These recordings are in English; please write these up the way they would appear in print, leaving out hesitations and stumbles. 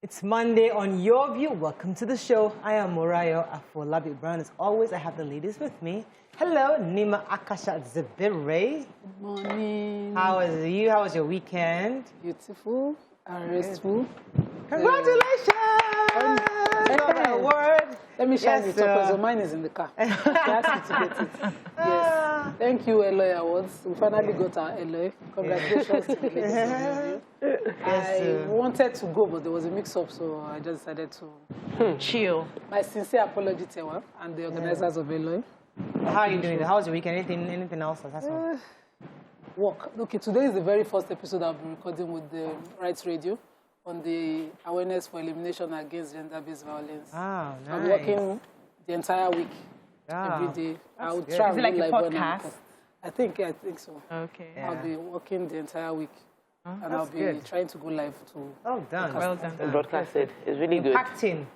It's Monday on Your View. Welcome to the show. I am Morayo Afolabi Brown. As always, I have the ladies with me. Hello, Nima Akasha Zibire. Good morning. How is you? How was your weekend? Beautiful and restful. Congratulations! Award. Let me shine it up because mine is in the car. She asked me to get it. Yes. Thank you, Eloy Awards. We finally got our Eloy. Congratulations to the ladies of you. I wanted to go, but there was a mix-up, so I just decided to chill. My sincere apology to Tewa and the organizers of Eloy. How are you doing? How was your weekend? Anything else? Work. Okay, today is the very first episode I'll be recording with the Rights Radio on the awareness for elimination against gender-based violence. Oh, nice. I'm working the entire week, every day. I'll try. Is it like a podcast? I think so. Okay. I'll be working the entire week, and I'll be trying to go live too. Oh, done. Well done. Broadcasted. It's really good. Packed in.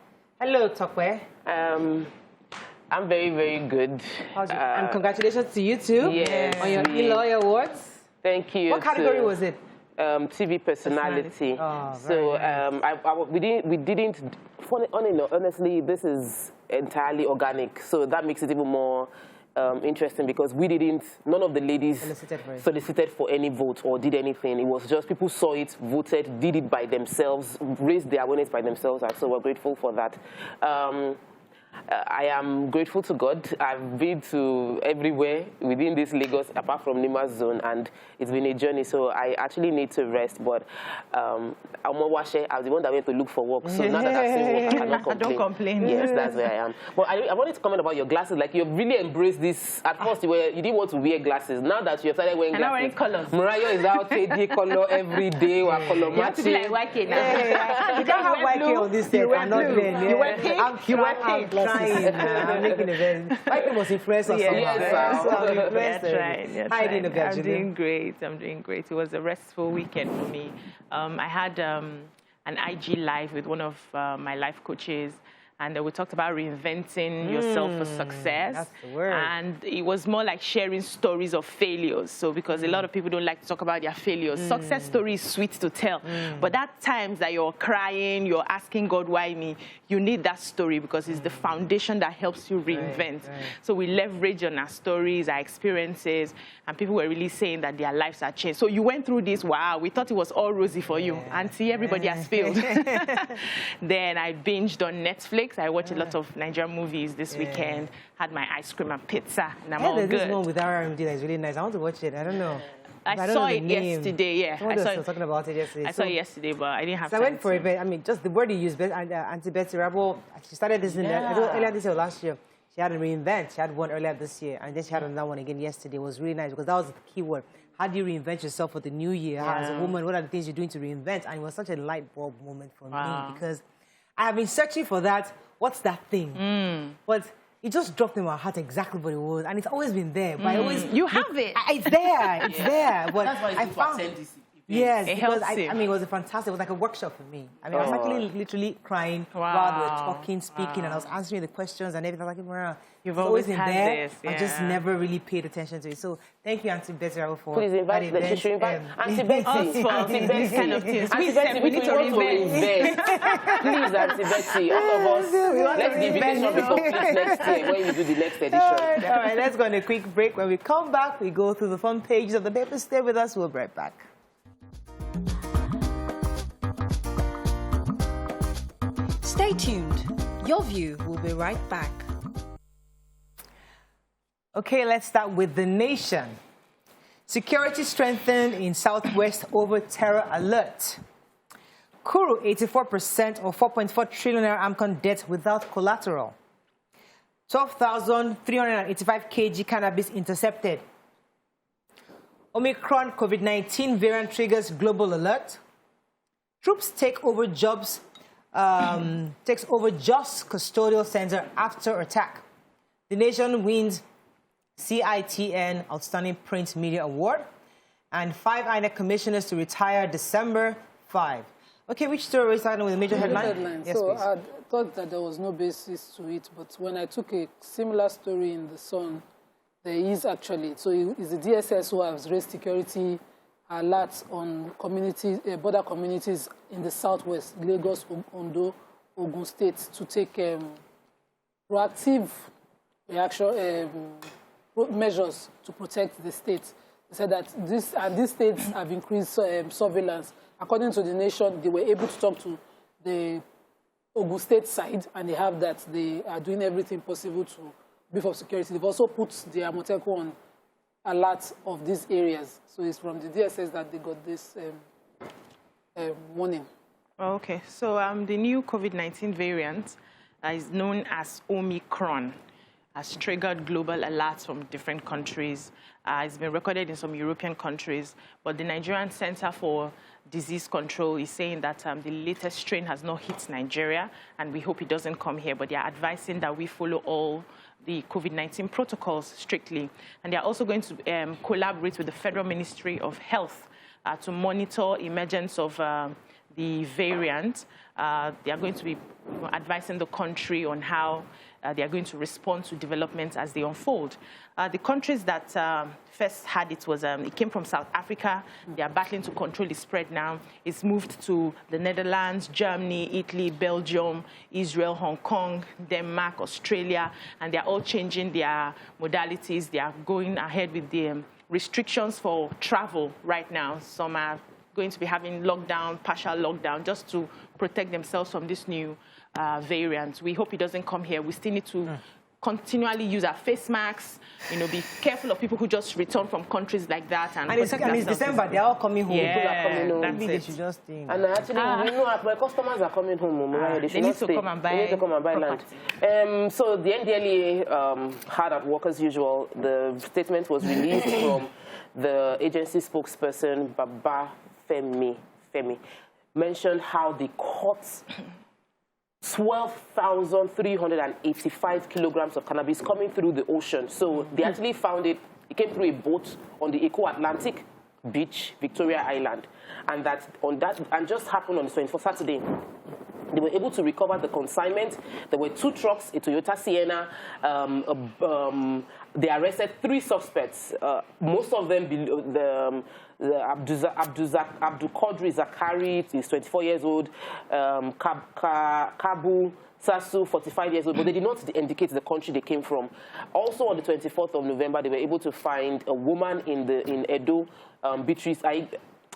Hello, Tokwe. I'm very, very good. And congratulations to you too. Yes, on your Eloy Awards. Thank you. What category was it? TV personality. Oh, so nice. we didn't. Honestly, this is entirely organic. So that makes it even more interesting because we didn't. None of the ladies solicited for any vote or did anything. It was just people saw it, voted, did it by themselves, raised their awareness by themselves, and so we're grateful for that. I am grateful to God. I've been to everywhere within this Lagos, apart from Nima's zone, and it's been a journey, so I actually need to rest. But I'm the one that went to look for work, so now that I've seen work, I cannot complain. Don't complain. Yes, that's where I am. But I wanted to comment about your glasses. Like, you've really embraced this. At first, you didn't want to wear glasses. Now that you've started wearing glasses. And now wearing colors. Mariah is out taking color every day. We're color matching. You have to be like YK now. You can't have YK on this set. You wear I'm not blue. there. You wear pink. You wear pink. I'm making a very. YK was influenced or something. Yes, That's right. How are you doing? I'm doing great. I'm doing great. It was a restful weekend for me. I had an IG live with one of my life coaches, and we talked about reinventing yourself for success. That's the word. And it was more like sharing stories of failures. So because a lot of people don't like to talk about their failures. Success story is sweet to tell. But at times that you're crying, you're asking God, why me? You need that story because it's the foundation that helps you reinvent. Right. So we leverage on our stories, our experiences, and people were really saying that their lives are changed. So you went through this, wow, we thought it was all rosy for you. And see, everybody has failed. Then I binged on Netflix. I watched a lot of Nigerian movies this weekend, had my ice cream and pizza, and I'm all good. There's this one with RMD that is really nice. I want to watch it. I don't know. I saw it yesterday, yeah. I was talking about it yesterday. I saw it yesterday, but I didn't have time. So I went for it, but I mean, just the word you used, Auntie Betsy Rabo, she started this earlier this year or last year. She had a reinvent. She had one earlier this year, and then she had another one again yesterday. It was really nice because that was the key word. How do you reinvent yourself for the new year? As a woman, what are the things you're doing to reinvent? And it was such a light bulb moment for me because I have been searching for that. What's that thing? But it just dropped in my heart exactly what it was, and it's always been there. But I always you have it. It's there. It's there. But that's why I found this. yes, it because helps I mean, it was a fantastic. It was like a workshop for me. I mean, I was actually literally crying while we were talking, speaking, and I was answering the questions and everything. I was like, Mara, you've always been had there. this. I just never really paid attention to it. So thank you, Auntie Betsy, for please invite that Auntie Betsy. Auntie Betsy, kind of things. Auntie Betsy, we need to reinvent. Please, Auntie Betsy, all of us, let's the invitation be complete next year when we do the next edition. All right, let's go on a quick break. When we come back, we go through the front pages of the paper. Stay with us. We'll be right back. Stay tuned. Your View will be right back. Okay, let's start with the nation. Security strengthened in Southwest over terror alert. Kuru, 84% or 4.4 trillion AMCON debt without collateral. 12,385 kg cannabis intercepted. Omicron COVID-19 variant triggers global alert. Troops take over jobs. Takes over just custodial center after attack. The nation wins CITN Outstanding Print Media Award. And 5 INEC commissioners to retire December 5. Okay, which story is starting with a major headline? Yes, so please. I thought that there was no basis to it, but when I took a similar story in The Sun, there is actually. So it's the DSS who has raised security alert on communities, border communities in the southwest, Lagos, Ondo, Ogun State, to take proactive reaction measures to protect the state. They said that these states have increased surveillance. According to the Nation, they were able to talk to the Ogun State side, and they have that they are doing everything possible to beef up security. They've also put the Amoteco on alert of these areas. So it's from the DSS that they got this warning. Okay, so the new COVID-19 variant is known as Omicron, has triggered global alerts from different countries. It's been recorded in some European countries, but the Nigerian Center for Disease Control is saying that the latest strain has not hit Nigeria, and we hope it doesn't come here, but they are advising that we follow all the COVID-19 protocols strictly. And they are also going to collaborate with the Federal Ministry of Health to monitor emergence of the variant. They are going to be advising the country on how they are going to respond to developments as they unfold. The countries that first had it was, it came from South Africa. They are battling to control the spread now. It's moved to the Netherlands, Germany, Italy, Belgium, Israel, Hong Kong, Denmark, Australia, and they're all changing their modalities. They are going ahead with the restrictions for travel right now. Some are going to be having lockdown, partial lockdown, just to protect themselves from this new variant. We hope it doesn't come here. We still need to continually use our face masks, be careful of people who just return from countries like that. And it's December, they're all coming home. Yeah, people are coming home. That's Maybe it. they should just think. And actually, my customers are coming home. They need to come and buy. They need to come and buy land. So the NDLEA had at work as usual. The statement was released from the agency spokesperson, Baba Femi, mentioned how the courts 12,385 kilograms of cannabis coming through the ocean. So they actually found it. It came through a boat on the Eco-Atlantic beach, Victoria Island, and just happened on the 24th Saturday. They were able to recover the consignment. There were 2 trucks, a Toyota Sienna. They arrested 3 suspects. Most of them, Abdul Qadri Zakari, he's 24 years old. Kabu Sasu, 45 years old, but they did not indicate the country they came from. Also, on the 24th of November, they were able to find a woman in Edo, Beatrice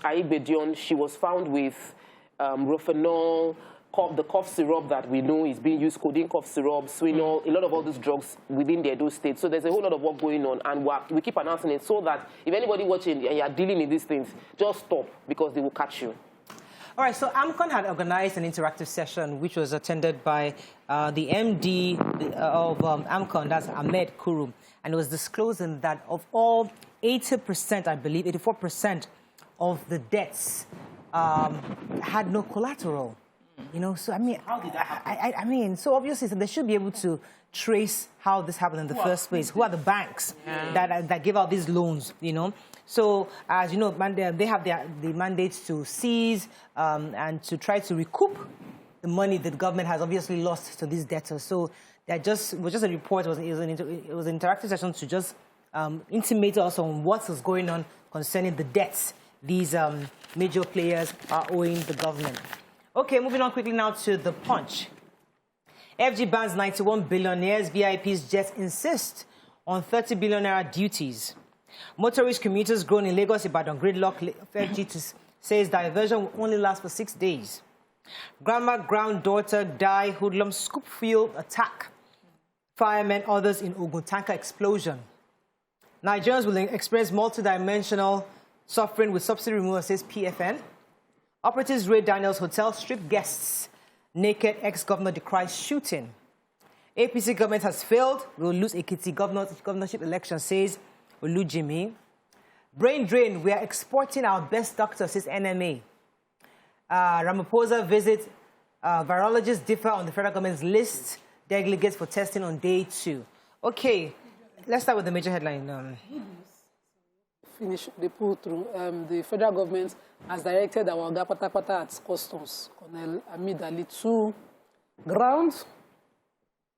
Aigbedion. She was found with Rofinol, the cough syrup that we know is being used, codeine cough syrup, Swinol, a lot of all these drugs within the Edo state. So there's a whole lot of work going on, and we keep announcing it so that if anybody watching and you're dealing in these things, just stop, because they will catch you. All right, so AMCON had organized an interactive session which was attended by the MD of AMCON, that's Ahmed Kurum, and it was disclosing that of all 80%, I believe, 84% of the debts had no collateral. So I mean, how did that happen? I mean, so obviously, so they should be able to trace how this happened in the first place. Who are the banks that give out these loans? So as you know, they have the mandates to seize and to try to recoup the money that the government has obviously lost to these debtors. So it was just a report. It was an interactive session to just intimate us on what is going on concerning the debts these major players are owing the government. Okay, moving on quickly now to The Punch. FG bans 91 billionaires. VIPs jets insist on 30 billion naira duties. Motorist commuters grown in Lagos Ibadan gridlock. FG says diversion will only last for 6 days. Grandma ground daughter die hoodlum scoop field attack. Firemen others in Ogun tanker explosion. Nigerians will experience multidimensional suffering with subsidy removal, says PFN. Operatives raid Daniel's hotel, strip guests. Naked ex-governor decries shooting. APC government has failed. We'll lose Ekiti governorship election, says Olujimi. Brain drain. We are exporting our best doctors, says NMA. Ramaphosa visits. Virologists differ on the federal government's list. Delegates for testing on day 2. Okay, let's start with the major headline. Finish the pull through. The federal government has directed our Oga Patapata at Customs, Colonel Amid Ali, to ground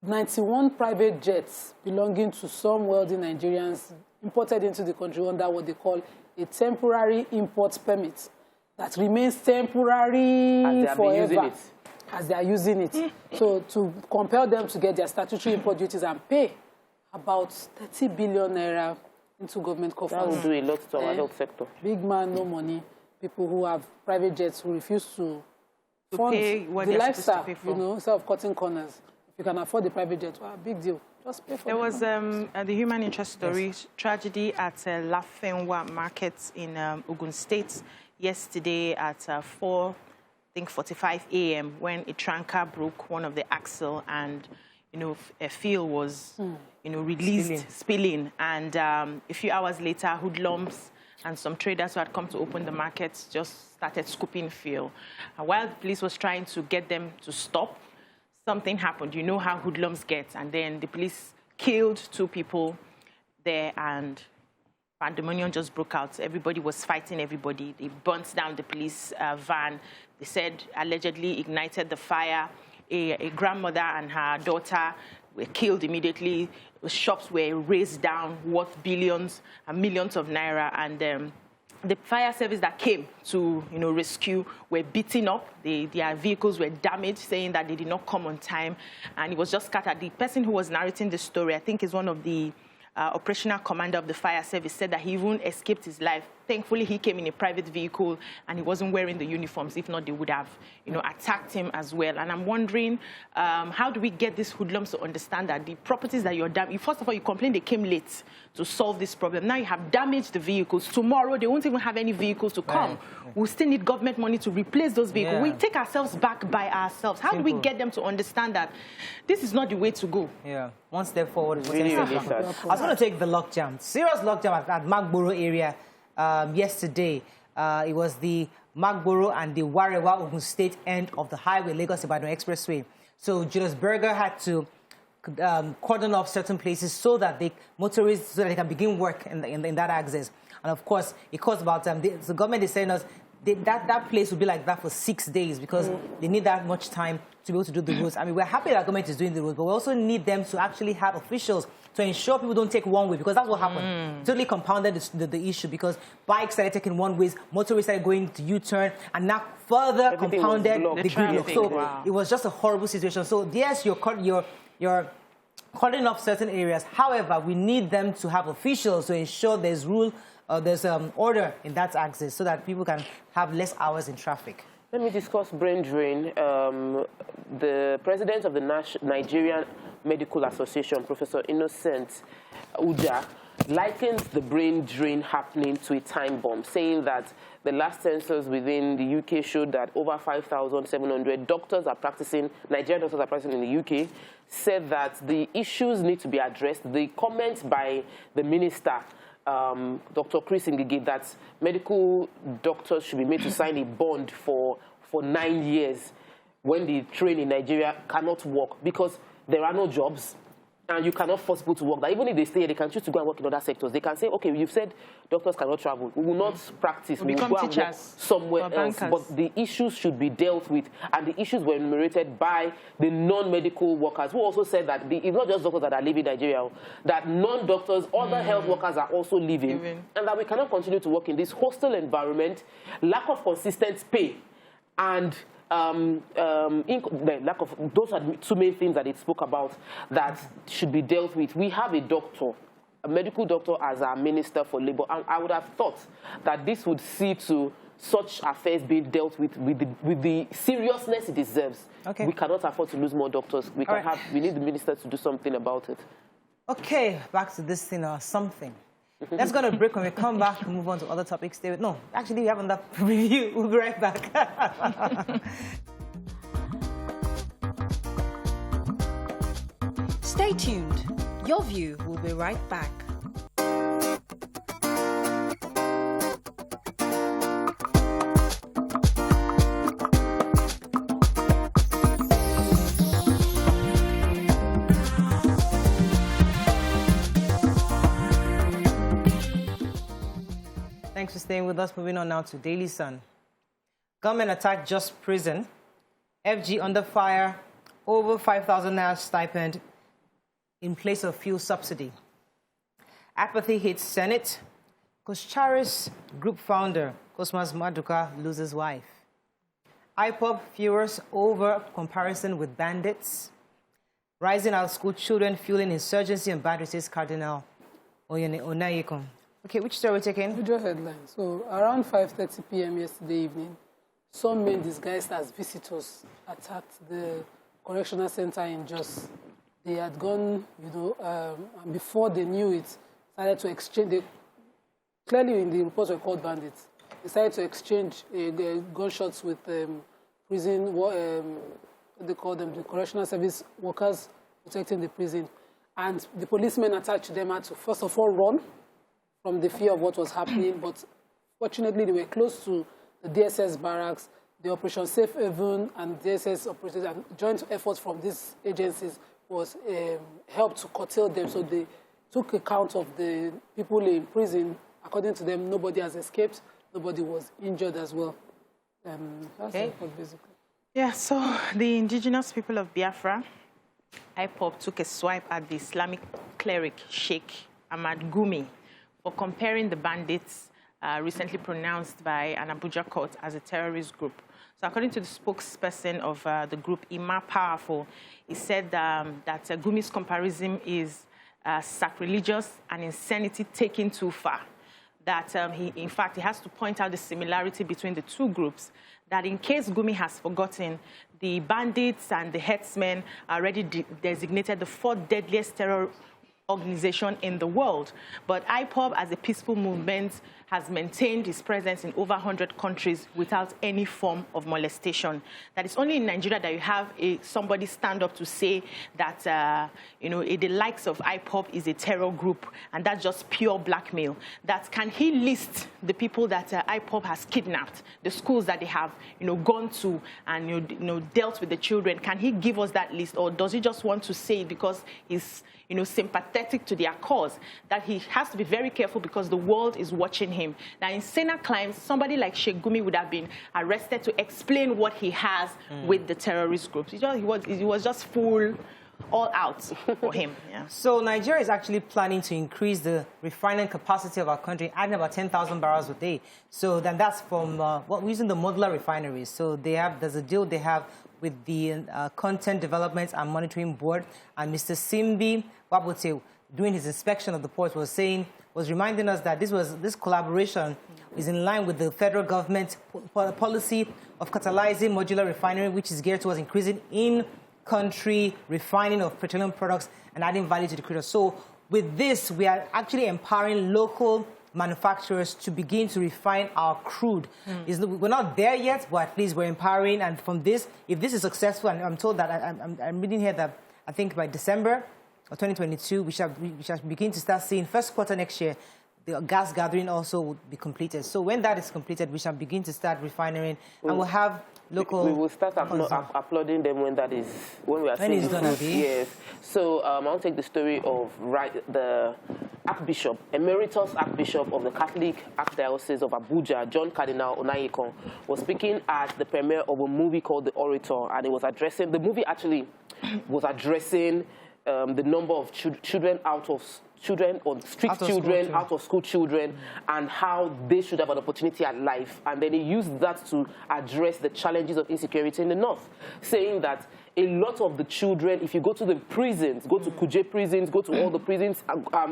91 private jets belonging to some wealthy Nigerians imported into the country under what they call a temporary import permit that remains temporary forever as they are using it. So to compel them to get their statutory import duties and pay about 30 billion naira into government coffers. That will do a lot to our health sector. Big man, no money. People who have private jets who refuse to fund pay what the they're lifestyle, supposed to pay for. you know, instead of cutting corners. If you can afford the private jet, well, big deal. Just pay for There them. was the human interest story, tragedy at Lafenwa Market in Ogun State yesterday at 4:45 a.m. when a tanker broke one of the axle and, you know, a fuel was, you know, released, spilling. And a few hours later, hoodlums and some traders who had come to open the market just started scooping fuel. And while the police was trying to get them to stop, something happened. You know how hoodlums get. And then the police killed 2 people there and pandemonium just broke out. Everybody was fighting everybody. They burnt down the police van. They said allegedly ignited the fire. A grandmother and her daughter were killed immediately. The shops were razed down, worth billions and millions of naira. And the fire service that came to, you know, rescue were beaten up. Their vehicles were damaged, saying that they did not come on time. And it was just scattered. The person who was narrating the story, I think, is one of the operational commander of the fire service, said that he even escaped his life. Thankfully, he came in a private vehicle and he wasn't wearing the uniforms. If not, they would have, you know, attacked him as well. And I'm wondering, how do we get these hoodlums to understand that the properties that you're damaged, first of all, you complain they came late to solve this problem. Now you have damaged the vehicles. Tomorrow, they won't even have any vehicles to come. Right. We'll still need government money to replace those vehicles. Yeah. We take ourselves back by ourselves. How do we get them to understand that this is not the way to go? Yeah, one step forward. Really, really sad. I was going to take the lockdown. Serious lockdown at Magboro area yesterday. It was the Magboro and the Warewa Ogun State end of the highway, Lagos-Ibadan Expressway. So Julius Berger had to cordon off certain places so that motorists they can begin work in that access. And of course, it caused about the government is saying us that place will be like that for 6 days because they need that much time to be able to do the roads. I mean, we're happy that government is doing the roads, but we also need them to actually have officials to ensure people don't take one way, because that's what happened. Totally compounded the issue because bikes started taking one ways, motorists started going to U-turn, and now further compounded the gridlock. So it was just a horrible situation. So yes, you're calling off certain areas. However, we need them to have officials to ensure there's order in that axis so that people can have less hours in traffic. Let me discuss brain drain. The president of the Nigerian Medical Association, Professor Innocent Uja, likens the brain drain happening to a time bomb, saying that the last census within the UK showed that over 5,700 doctors are practicing, Nigerian doctors are practicing in the UK, said that the issues need to be addressed. The comment by the minister, Dr. Chris Ngige, that medical doctors should be made to sign a bond for 9 years when they train in Nigeria cannot work because there are no jobs and you cannot force people to work. That even if they stay here, they can choose to go and work in other sectors. They can say, okay, you've said doctors cannot travel. We will not practice. We will go and work somewhere else. But the issues should be dealt with, and the issues were enumerated by the non-medical workers, who also said that it's not just doctors that are leaving Nigeria, that non-doctors, other health workers are also leaving, and that we cannot continue to work in this hostile environment, lack of consistent pay, and the lack of, those are the 2 main things that it spoke about that should be dealt with. We have a doctor, a medical doctor, as our Minister for Labour, and I would have thought that this would see to such affairs being dealt with the seriousness it deserves. Okay. We cannot afford to lose more doctors. We need the minister to do something about it. Okay, back to this thing or something. Let's go to a break. When we come back, we'll move on to other topics. No, actually, we haven't that review. We'll be right back. Stay tuned. Your View will be right back. Thanks for staying with us. Moving on now to Daily Sun. Government attacked Just Prison. FG under fire. Over 5,000 naira stipend in place of fuel subsidy. Apathy hits Senate. Koshcharis Group founder, Cosmas Maduka, loses wife. IPOB furious over comparison with bandits. Rising out school children fueling insurgency and bandits, says Cardinal Onayekon. Okay, which story are we taking? Video headline. So around 5:30 p.m. yesterday evening, some men disguised as visitors attacked the correctional center in Jos. They had gone, and before they knew it, started to exchange. Clearly in the reports were called bandits. They started to exchange gunshots with prison, what they call them, the correctional service workers protecting the prison. And the policemen attached to them had to, first of all, run from the fear of what was happening. But fortunately, they were close to the DSS barracks, the Operation Safe Haven and DSS operators, and joint efforts from these agencies was helped to curtail them. So they took account of the people in prison. According to them, nobody has escaped. Nobody was injured as well. That's the report, basically. Yeah, so the indigenous people of Biafra, IPOB, took a swipe at the Islamic cleric Sheikh Ahmad Gumi for comparing the bandits recently pronounced by an Abuja court as a terrorist group. So according to the spokesperson of the group, Ima Powerful, he said that Gumi's comparison is sacrilegious and insanity taken too far. That in fact, he has to point out the similarity between the two groups, that in case Gumi has forgotten, the bandits and the herdsmen are already designated the fourth deadliest terror organization in the world. But IPOB, as a peaceful movement, has maintained its presence in over 100 countries without any form of molestation. That it's only in Nigeria that you have somebody stand up to say that, the likes of IPOB is a terror group, and that's just pure blackmail. That can he list the people that IPOB has kidnapped, the schools that they have, gone to and, dealt with the children? Can he give us that list, or does he just want to say it because he's, sympathetic to their cause? That he has to be very careful because the world is watching him. Now, in saner climes, somebody like Sheikh Gumi would have been arrested to explain what he has with the terrorist groups. He was just full all out for him. Yeah. So Nigeria is actually planning to increase the refining capacity of our country, adding about 10,000 barrels a day. So then that's from using the modular refineries. So there's a deal they have with the Content Development and Monitoring Board, and Mr. Simbi Wabote, during his inspection of the port, was reminding us that this collaboration is in line with the federal government policy of catalyzing modular refinery, which is geared towards increasing in-country refining of petroleum products and adding value to the creator. So with this, we are actually empowering local manufacturers to begin to refine our crude. We're not there yet, but at least we're empowering. And from this, if this is successful, and I'm told that I'm reading here that I think by December of 2022, we shall begin to start seeing first quarter next year, the gas gathering also would be completed. So when that is completed, we shall begin to start refining, and we'll have local. We will start uploading them when we are seeing it's gonna be. Yes. So I'll take the story of the Archbishop, Emeritus Archbishop of the Catholic Archdiocese of Abuja, John Cardinal Onayekon, was speaking at the premiere of a movie called The Orator, and it was addressing, the movie actually was addressing the number of children out of school children, and how they should have an opportunity at life. And then he used that to address the challenges of insecurity in the north, saying that a lot of the children, if you go to the prisons, go to Kuje prisons, go to all the prisons,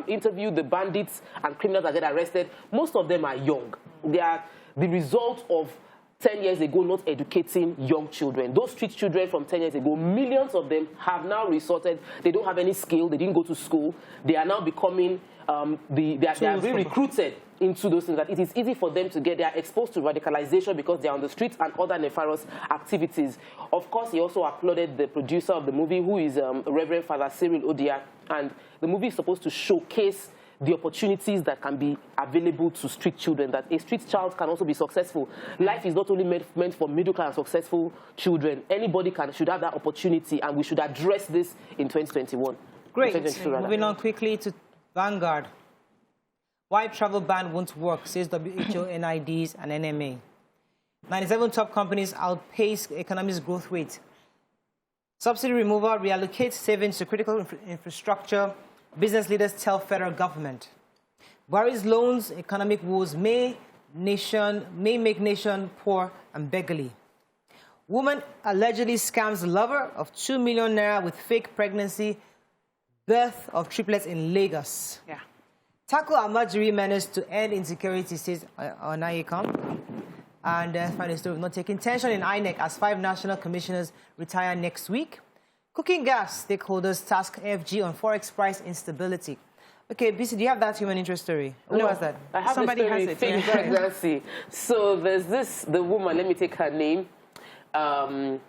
interview the bandits and criminals that get arrested, most of them are young. They are the result of 10 years ago not educating young children. Those street children from 10 years ago, millions of them have now resorted. They don't have any skill. They didn't go to school. They are now becoming, they are being recruited into those things. That it is easy for them to get. They are exposed to radicalization because they are on the streets and other nefarious activities. Of course, he also applauded the producer of the movie, who is Reverend Father Cyril Odia. And the movie is supposed to showcase the opportunities that can be available to street children, that a street child can also be successful. Life is not only meant for middle-class successful children. Anybody should have that opportunity, and we should address this in 2021. Great. Moving on quickly to Vanguard. Why travel ban won't work, says WHO, NIDs, and NMA. 97 top companies outpace economy's growth rate. Subsidy removal reallocates savings to critical infrastructure. Business leaders tell federal government. Buhari's loans, economic woes may make nation poor and beggarly. Woman allegedly scams lover of 2 million naira with fake pregnancy, birth of triplets in Lagos. Yeah. Tackle Almajiri menace to end insecurity, says Onayekam. And final story of not taking tension in INEC as 5 national commissioners retire next week. Cooking gas stakeholders task AFG on forex price instability. Okay, BC, do you have that human interest story? Who was that? I have Somebody the story, has it, fake yeah. pregnancy. So there's the woman, let me take her name. Ayo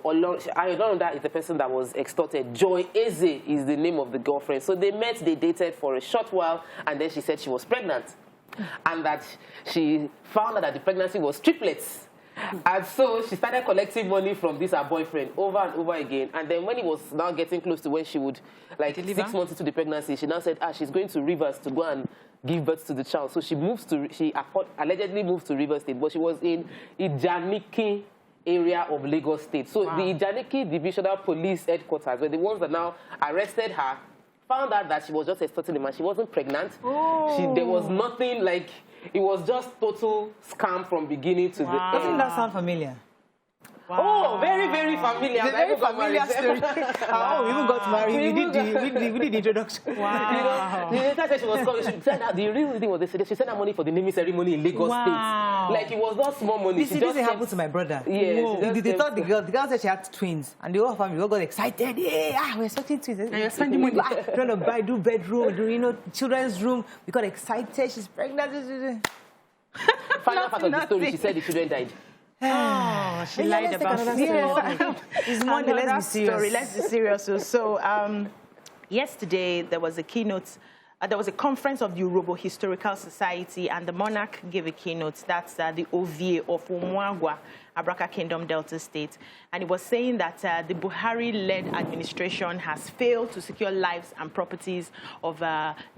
Olonda is the person that was extorted. Joy Eze is the name of the girlfriend. So they met, they dated for a short while, and then she said she was pregnant. And that she found out that the pregnancy was triplets. And so she started collecting money from this her boyfriend over and over again. And then when it was now getting close to when she would, like deliver? 6 months into the pregnancy, she now said, she's going to Rivers to go and give birth to the child. So she allegedly moved to Rivers State, but she was in Ijaniki area of Lagos State. So the Ijaniki Divisional Police Headquarters were the ones that now arrested her, found out that she was just extorting the man. She wasn't pregnant. There was nothing, like, it was just total scam from beginning to the end. Doesn't that sound familiar? Wow. Oh, very, very familiar. It's a very familiar story. We even got married. We did the introduction. Wow. You know, the time she was coming, she said that the real thing was she sent her money for the naming ceremony in Lagos State. Like, it was not small money. This happened to my brother. Yes. They thought the girl said she had twins, and the whole family all got excited. Yeah, we're expecting twins. And you're spending money. Trying to do bedroom, children's room. We got excited. She's pregnant. Final part of the story, she said the children died. Oh, she lied about it. It's Monday, let's be serious. Let's be serious. So yesterday, there was a keynote. There was a conference of the Urobo Historical Society, and the monarch gave a keynote. That's the OVA of Umuagwa, Abraka Kingdom, Delta State. And he was saying that the Buhari-led administration has failed to secure lives and properties of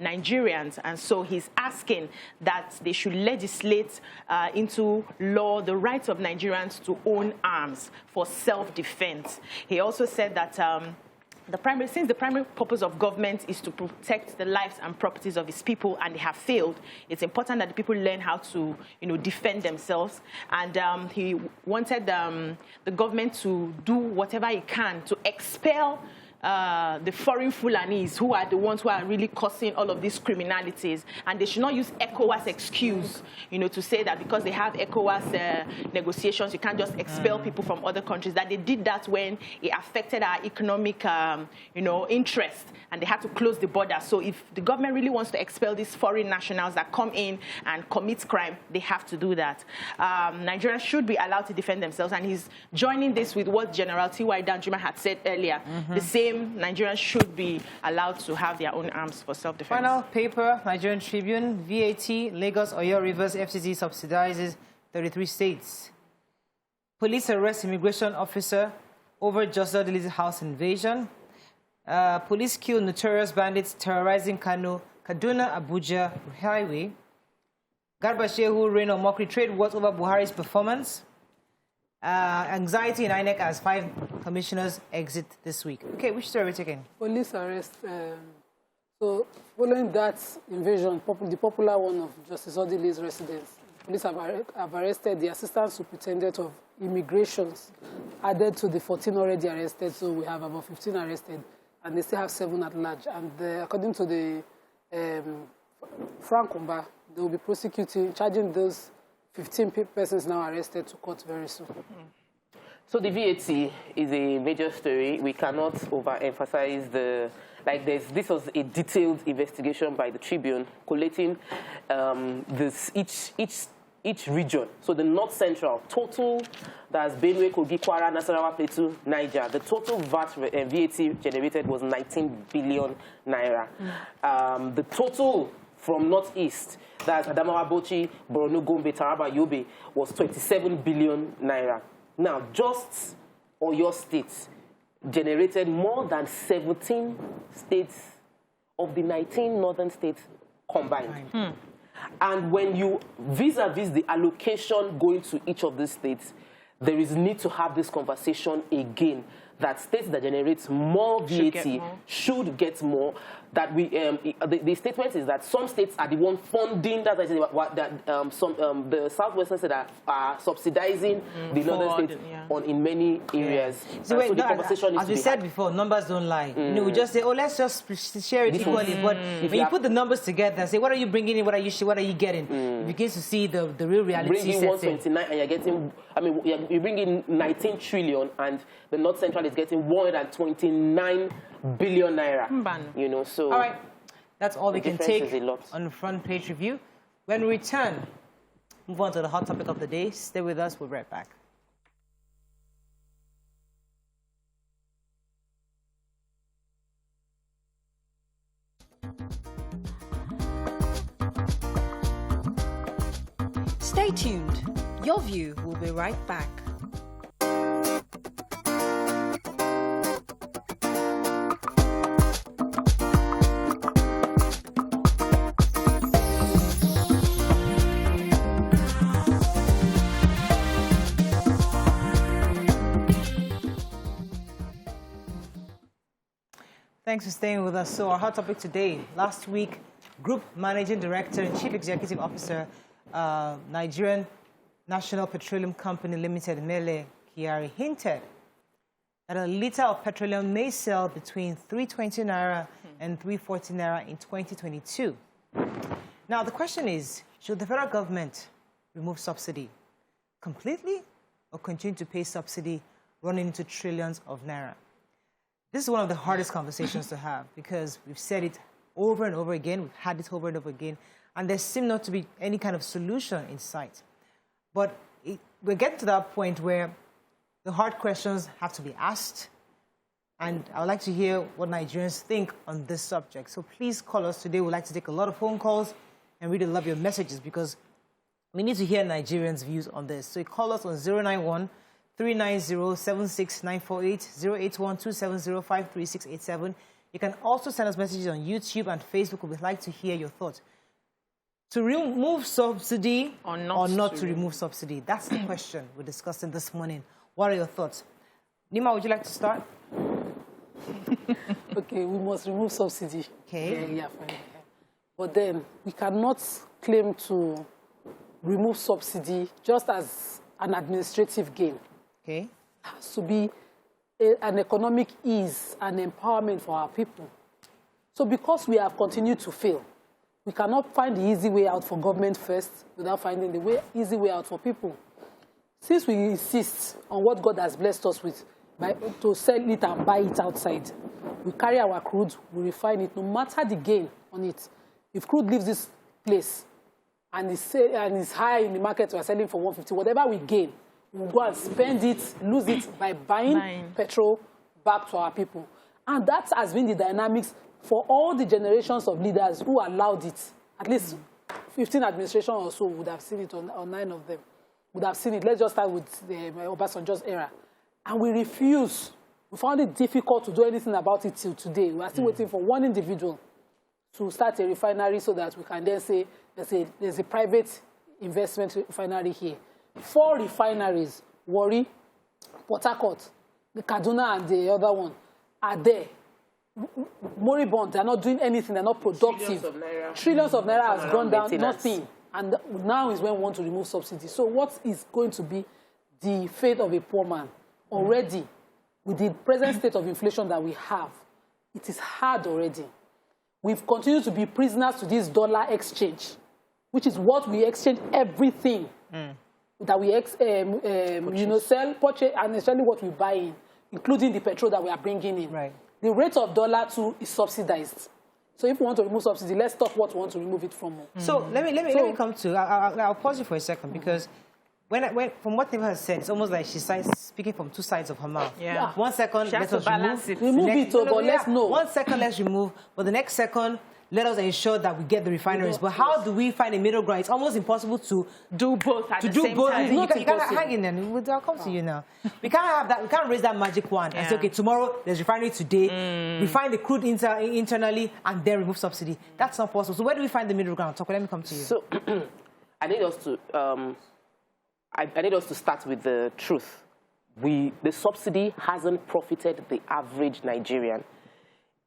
Nigerians. And so he's asking that they should legislate into law the rights of Nigerians to own arms for self-defense. He also said that since the primary purpose of government is to protect the lives and properties of its people, and they have failed, it's important that the people learn how to, defend themselves. And he wanted the government to do whatever it can to expel the foreign Fulanis, who are the ones who are really causing all of these criminalities. And they should not use ECOWAS excuse, to say that because they have ECOWAS negotiations, you can't just expel people from other countries. That they did that when it affected our economic, interest, and they had to close the border. So if the government really wants to expel these foreign nationals that come in and commit crime, they have to do that. Nigerians should be allowed to defend themselves, and he's joining this with what General T.Y. Danjuma had said earlier. The same Nigerians should be allowed to have their own arms for self-defense. Final paper, Nigerian Tribune, VAT, Lagos, Oyo Rivers, FCT subsidizes 33 states. Police arrest immigration officer over Joshua Deli's house invasion. Police kill notorious bandits terrorizing Kaduna, Abuja highway. Garba Shehu rain on mockery trade wars over Buhari's performance. Anxiety in INEC as 5 commissioners exit this week. Okay, which story are we taking? Police arrest. So, following that invasion, the popular one of Justice Odili's residence, police have arrested the assistant superintendent of immigrations, added to the 14 already arrested. So we have about 15 arrested, and they still have 7 at large. And according to the Frank Umba, they will be prosecuting, charging those 15 persons now arrested to court very soon. So the VAT is a major story. We cannot overemphasize this was a detailed investigation by the Tribune, collating each region. So the North Central, total, that's Benue, Kogi, Kwara, Nasarawa, Plateau, Niger. The total VAT generated was 19 billion naira. The total from Northeast, that's Adamawa, Bauchi, Borno, Gombe, Taraba, Yobe, was 27 billion naira. Now, just Oyo State generated more than 17 states of the 19 northern states combined. And when you vis-a-vis the allocation going to each of these states, there is need to have this conversation again, that states that generate more VAT should get more. that we the statement is that some states are the one funding. That's the southwestern states are subsidizing the northern states in many areas. So, wait, so the conversation as we said before, numbers don't lie. You know, we just say, oh, let's just share it equally. But when you put the numbers together, say, what are you bringing in? What are you getting? You begin to see the real reality. Bring in 129, and you're getting. I mean, you bring in 19 trillion, and the North Central is getting 129 billion naira. You know, so. All right, that's all we can take on the front page review. When we return, move on to the hot topic of the day. Stay with us. We'll be right back. Stay tuned. Your View will be right back. Thanks for staying with us. So our hot topic today, last week, Group Managing Director and Chief Executive Officer, Nigerian National Petroleum Company Limited, Mele Kyari, hinted that a litre of petroleum may sell between 320 naira and 340 naira in 2022. Now, the question is, should the federal government remove subsidy completely or continue to pay subsidy running into trillions of naira? This is one of the hardest conversations to have because we've said it over and over again, we've had it over and over again, and there seems not to be any kind of solution in sight. But we're getting to that point where the hard questions have to be asked, and I would like to hear what Nigerians think on this subject. So please call us today. We'd like to take a lot of phone calls and really love your messages because we need to hear Nigerians' views on this. So you call us on 091-390-76948, 081-270-53687. You can also send us messages on YouTube and Facebook. We'd like to hear your thoughts. To remove subsidy or not to remove subsidy? That's the question we're discussing this morning. What are your thoughts? Nima, would you like to start? Okay, we must remove subsidy. Okay. Yeah, fine. But then we cannot claim to remove subsidy just as an administrative gain. Okay. It has to be an economic ease and empowerment for our people. So because we have continued to fail, we cannot find the easy way out for government first without finding the easy way out for people. Since we insist on what God has blessed us with, to sell it and buy it outside, we carry our crude, we refine it, no matter the gain on it. If crude leaves this place and is high in the market, we are selling for 150, whatever we gain, we'll go and spend it, lose it by buying petrol back to our people. And that has been the dynamics for all the generations of leaders who allowed it. At least 15 administrations or so would have seen it, or 9 of them would have seen it. Let's just start with the Obasanjo's era. And we refuse. We found it difficult to do anything about it till today. We are still waiting for one individual to start a refinery so that we can then say there's a private investment refinery here. 4 refineries, Warri, Port Harcourt, the Kaduna and the other one, are there. Moribund, they're not doing anything, they're not productive. Trillions of naira has gone down, nothing. And now is when we want to remove subsidies. So what is going to be the fate of a poor man? Already, with the present state of inflation that we have, it is hard already. We've continued to be prisoners to this dollar exchange, which is what we exchange everything that we sell, purchase, and especially what we buy in, including the petrol that we are bringing in. Right. The rate of dollar too is subsidized. So if we want to remove subsidy, let's talk what we want to remove it from. So let me come to. I'll pause you for a second because when from what Nima has said, it's almost like she's speaking from 2 sides of her mouth. Yeah. 1 second, let us balance it. Remove it, but let's know. 1 second, let's remove. But the next second, let us ensure that we get the refineries. But how do we find a middle ground? It's almost impossible to do both at the same time. You can't hang in there. I'll come to you now. We can't have that. We can't raise that magic wand and say, okay, tomorrow there's refinery today. Refine the crude internally and then remove subsidy. That's not possible. So where do we find the middle ground? Let me come to you. So I need us to I need us to start with the truth. The subsidy hasn't profited the average Nigerian.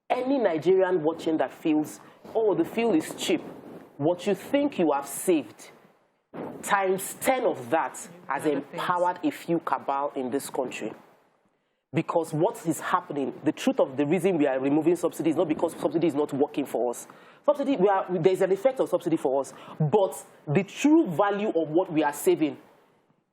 any Nigerian watching that feels, oh, the fuel is cheap, what you think you have saved, times 10 of that has empowered a few cabal in this country. Because what is happening, the truth of the reason we are removing subsidy is not because subsidy is not working for us. Subsidy, there's an effect of subsidy for us, but the true value of what we are saving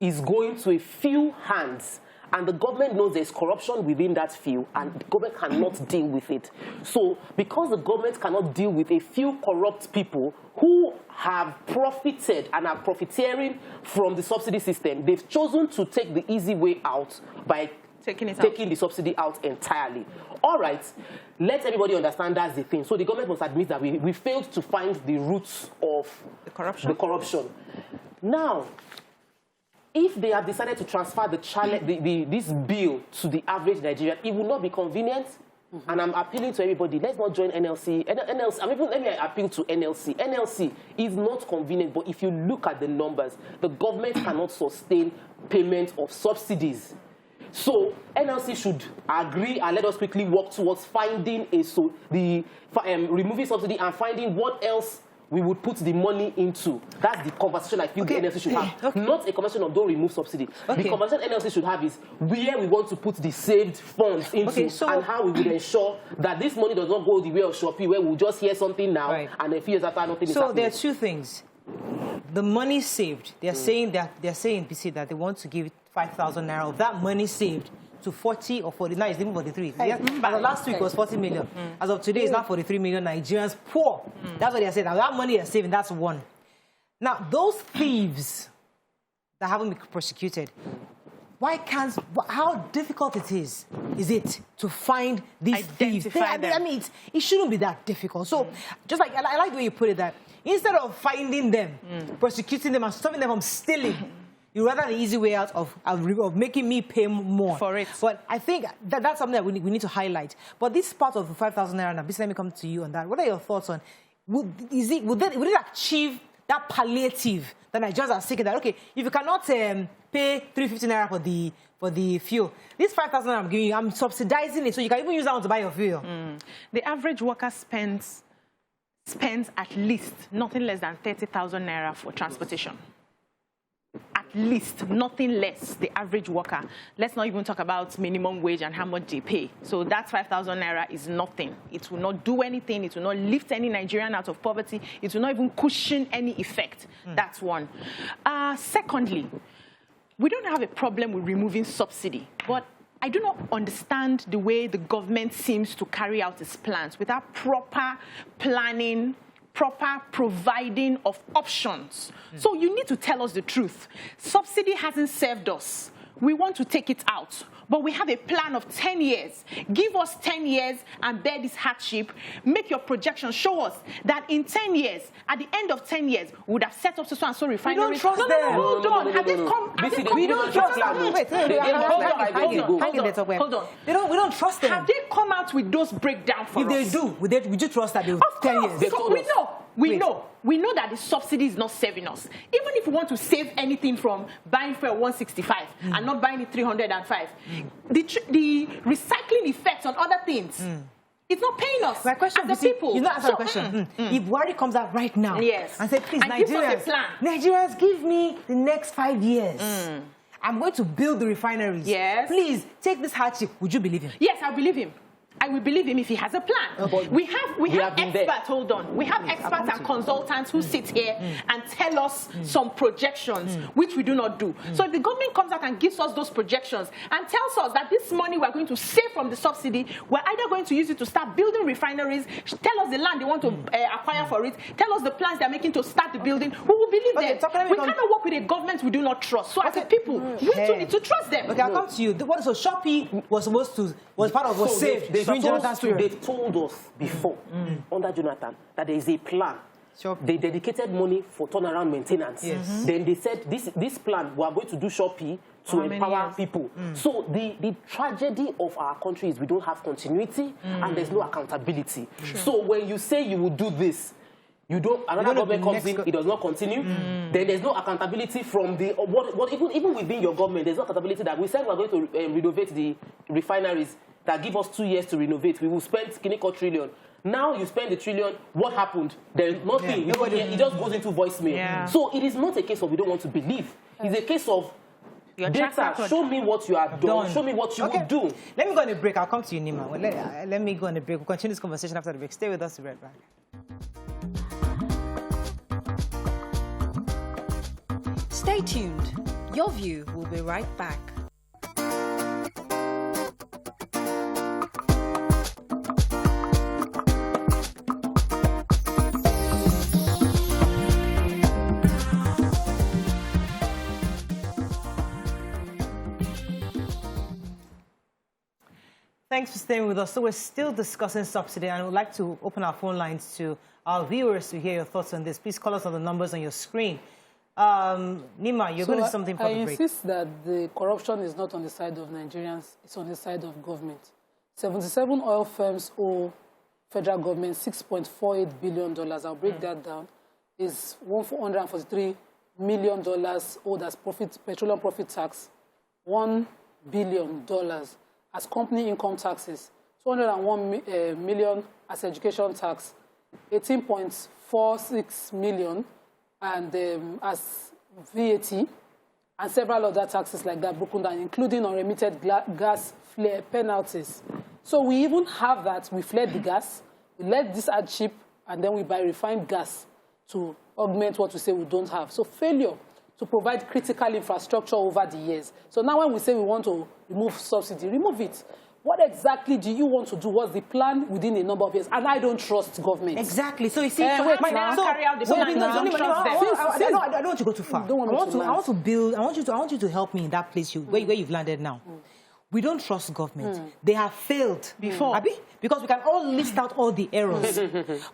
is going to a few hands. And the government knows there's corruption within that few, and the government cannot deal with it. So, because the government cannot deal with a few corrupt people who have profited and are profiteering from the subsidy system, they've chosen to take the easy way out by taking the subsidy out entirely. All right, let everybody understand that's the thing. So the government must admit that we failed to find the roots of the corruption. Now, if they have decided to transfer this bill to the average Nigerian, it will not be convenient. And I'm appealing to everybody, let's not join NLC. Let me appeal to NLC. NLC is not convenient, but if you look at the numbers, the government cannot sustain payment of subsidies. So NLC should agree and let us quickly work towards finding removing subsidy and finding what else we would put the money into. That's the conversation I feel the NLC should have. Not a conversation of don't remove subsidy. The conversation NLC should have is where we want to put the saved funds into and how we would ensure that this money does not go the way of Shopee, where we'll just hear something now and a few years after nothing is happening. So there are two things. The money saved, they're saying BC that they want to give 5,000 naira of that money saved to 40 or 40. Now it's even 43. As of last week it was 40 million. As of today, it's now 43 million Nigerians poor. That's what they are saying. Now that money they're saving, that's one. Now those thieves that haven't been prosecuted, how difficult is it to find these thieves? I mean, it shouldn't be that difficult. So just like, I like the way you put it, that instead of finding them, prosecuting them and stopping them from stealing, you rather the easy way out of making me pay more for it. But I think that's something that we need to highlight. But this part of the 5,000 naira, now, let me come to you on that. What are your thoughts on? Would it achieve that palliative that Nigerians are seeking? That okay, if you cannot pay 350 naira for the fuel, this 5,000 naira I'm giving you, I'm subsidizing it, so you can even use that one to buy your fuel. The average worker spends at least nothing less than 30,000 naira for transportation. At least, nothing less, the average worker. Let's not even talk about minimum wage and how much they pay. So that 5,000 naira is nothing. It will not do anything. It will not lift any Nigerian out of poverty. It will not even cushion any effect. That's one. Secondly, we don't have a problem with removing subsidy, but I do not understand the way the government seems to carry out its plans without proper planning, proper providing of options. So you need to tell us the truth. Subsidy hasn't served us. We want to take it out, but we have a plan of 10 years. Give us 10 years and bear this hardship. Make your projection. Show us that in 10 years, at the end of 10 years, we would have set up so and so refineries. We don't trust them. Hold on. We don't trust them. Hold on. We don't trust them. Have they come out with those breakdowns for us? If they do, would you trust that they will 10 years? We know that the subsidy is not serving us. Even if we want to save anything from buying fuel 165 and not buying it 305, the recycling effects on other things, it's not paying us. My question as the people. You not answer the question. If Buhari comes out right now and says, please, Nigerians, give me the next 5 years. I'm going to build the refineries. Yes. Please, take this hardship. Would you believe him? Yes, I believe him. I will believe him if he has a plan. We have experts, hold on. We have experts and consultants who sit here and tell us some projections, which we do not do. So if the government comes out and gives us those projections and tells us that this money we're going to save from the subsidy, we're either going to use it to start building refineries, tell us the land they want to acquire for it, tell us the plans they're making to start the building, we will believe them. We cannot work with a government we do not trust. So as a people, we too need to trust them. Okay, I'll come to you. So Shopee was part of what's saved. They've told us before, under Jonathan, that there is a plan. They dedicated money for turnaround maintenance. Then they said, this plan, we are going to do Shopee to empower people. So the tragedy of our country is we don't have continuity and there's no accountability. So when you say you will do this, another government comes in, it does not continue. Then there's no accountability from even within your government, there's no accountability that we said we're going to renovate the refineries. that give us 2 years to renovate. We will spend $1 trillion. Now you spend $1 trillion. What happened? There's nothing. It just goes into voicemail. Yeah. So it is not a case of we don't want to believe. It's a case of data. Show me what you have done. Show me what you will do. Let me go on a break. I'll come to you, Nima. Let me go on a break. We'll continue this conversation after the break. Stay with us. We'll be right back. Stay tuned. Your View will be right back. Thanks for staying with us. So we're still discussing subsidy, and I would like to open our phone lines to our viewers to hear your thoughts on this. Please call us on the numbers on your screen. Nima, you're going to say something for the break. I insist that the corruption is not on the side of Nigerians, it's on the side of government. 77 oil firms owe federal government $6.48 billion. I'll break that down. Is $143 million owed as petroleum profit tax, $1 billion as company income taxes, 201 million as education tax, 18.46 million and as VAT, and several other taxes like that broken down, including unremitted gas flare penalties. So we even have that. We flared the gas, we let this add cheap, and then we buy refined gas to augment what we say we don't have. So failure to provide critical infrastructure over the years. So now when we say we want to remove subsidy, remove it. What exactly do you want to do? What's the plan within a number of years? And I don't trust government. Exactly. So you see, carry out the plan. I don't want to go too far. I want to build. I want you to help me in that place where you've landed now. We don't trust government. They have failed before. Because we can all list out all the errors.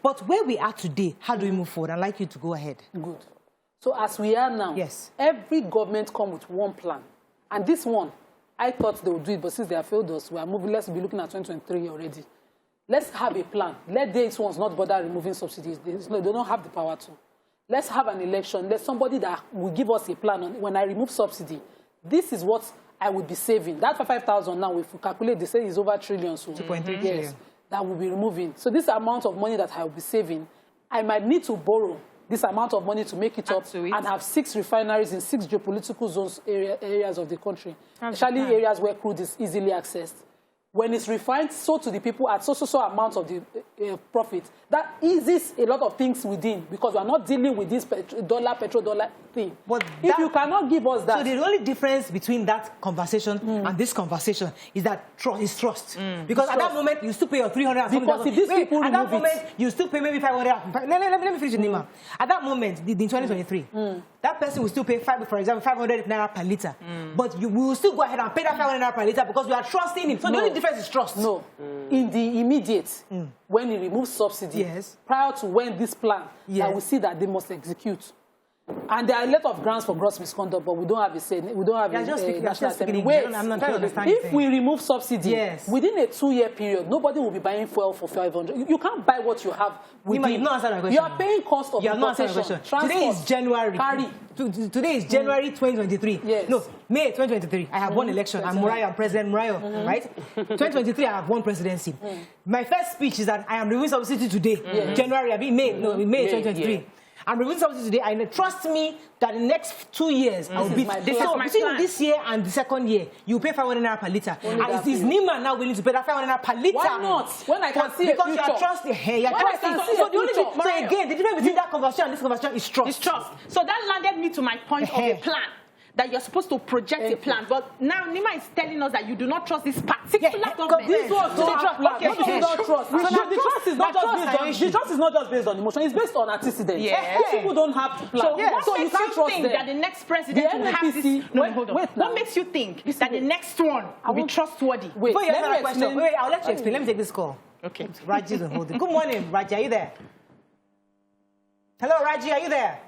But where we are today, how do we move forward? I'd like you to go ahead. Good. So as we are now, yes, every government come with one plan. And this one, I thought they would do it, but since they have failed us, we are moving. Let's be looking at 2023 already. Let's have a plan. Let these ones not bother removing subsidies. They don't have the power to. Let's have an election. Let somebody that will give us a plan on when I remove subsidy. This is what I would be saving. That for 5,000 now, if we calculate, they say it's over trillion. So 2.3 trillion. That will be removing. So this amount of money that I will be saving, I might need to borrow this amount of money to make it up and have 6 refineries in 6 geopolitical zones areas of the country, especially areas where crude is easily accessed. When it's refined, sold to the people at so amount of the profit, that eases a lot of things within, because we are not dealing with this petrodollar thing. But if you cannot give us that... So the only difference between that conversation and this conversation is that trust. Because at that moment, you still pay your 300. Because if these people at that moment, you still pay maybe 500. Let me finish, Nima. At that moment, in 2023, that person will still pay, for example, 500 naira per litre. But we will still go ahead and pay that 500 naira per litre because we are trusting him. So the only difference is trust. No. In the immediate, when he removes subsidy, prior to when this plan, that we see that they must execute. And there are a lot of grounds for gross misconduct, but we don't have a say. We don't have a national assembly. Wait, I'm not trying to understand. If we remove subsidy, within a 2-year period, nobody will be buying fuel for 500. You can't buy what you have. You are paying cost of importation. Today is January. Today is January 2023. Yes. No, May 2023. I have won election. I'm President Murayo, right? 2023, I have won presidency. My first speech is that I am removing subsidy today. January, May 2023. I'm removing subsidy today, and trust me that in the next 2 years, I will be... So between this year and the second year, you pay 500 naira per litre. And is Nima now willing to pay that 500 naira per litre? Why not? When I can see because you are trusting. So again, the difference between that conversation and this conversation is trust. It's trust. So that landed me to my point of a plan. That you're supposed to project a plan, but now Nima is telling us that you do not trust this particular government. This was not trust. The trust is not just based on emotion; it's based on antecedents. These people don't have to plan. So you can't think that the next president will have this. No, hold on. What makes you think that the next one will be trustworthy? Wait, I'll let you explain. Let me take this call. Okay. Raji is holding. Good morning, Raji. Are you there? Hello, Raji. Are you there?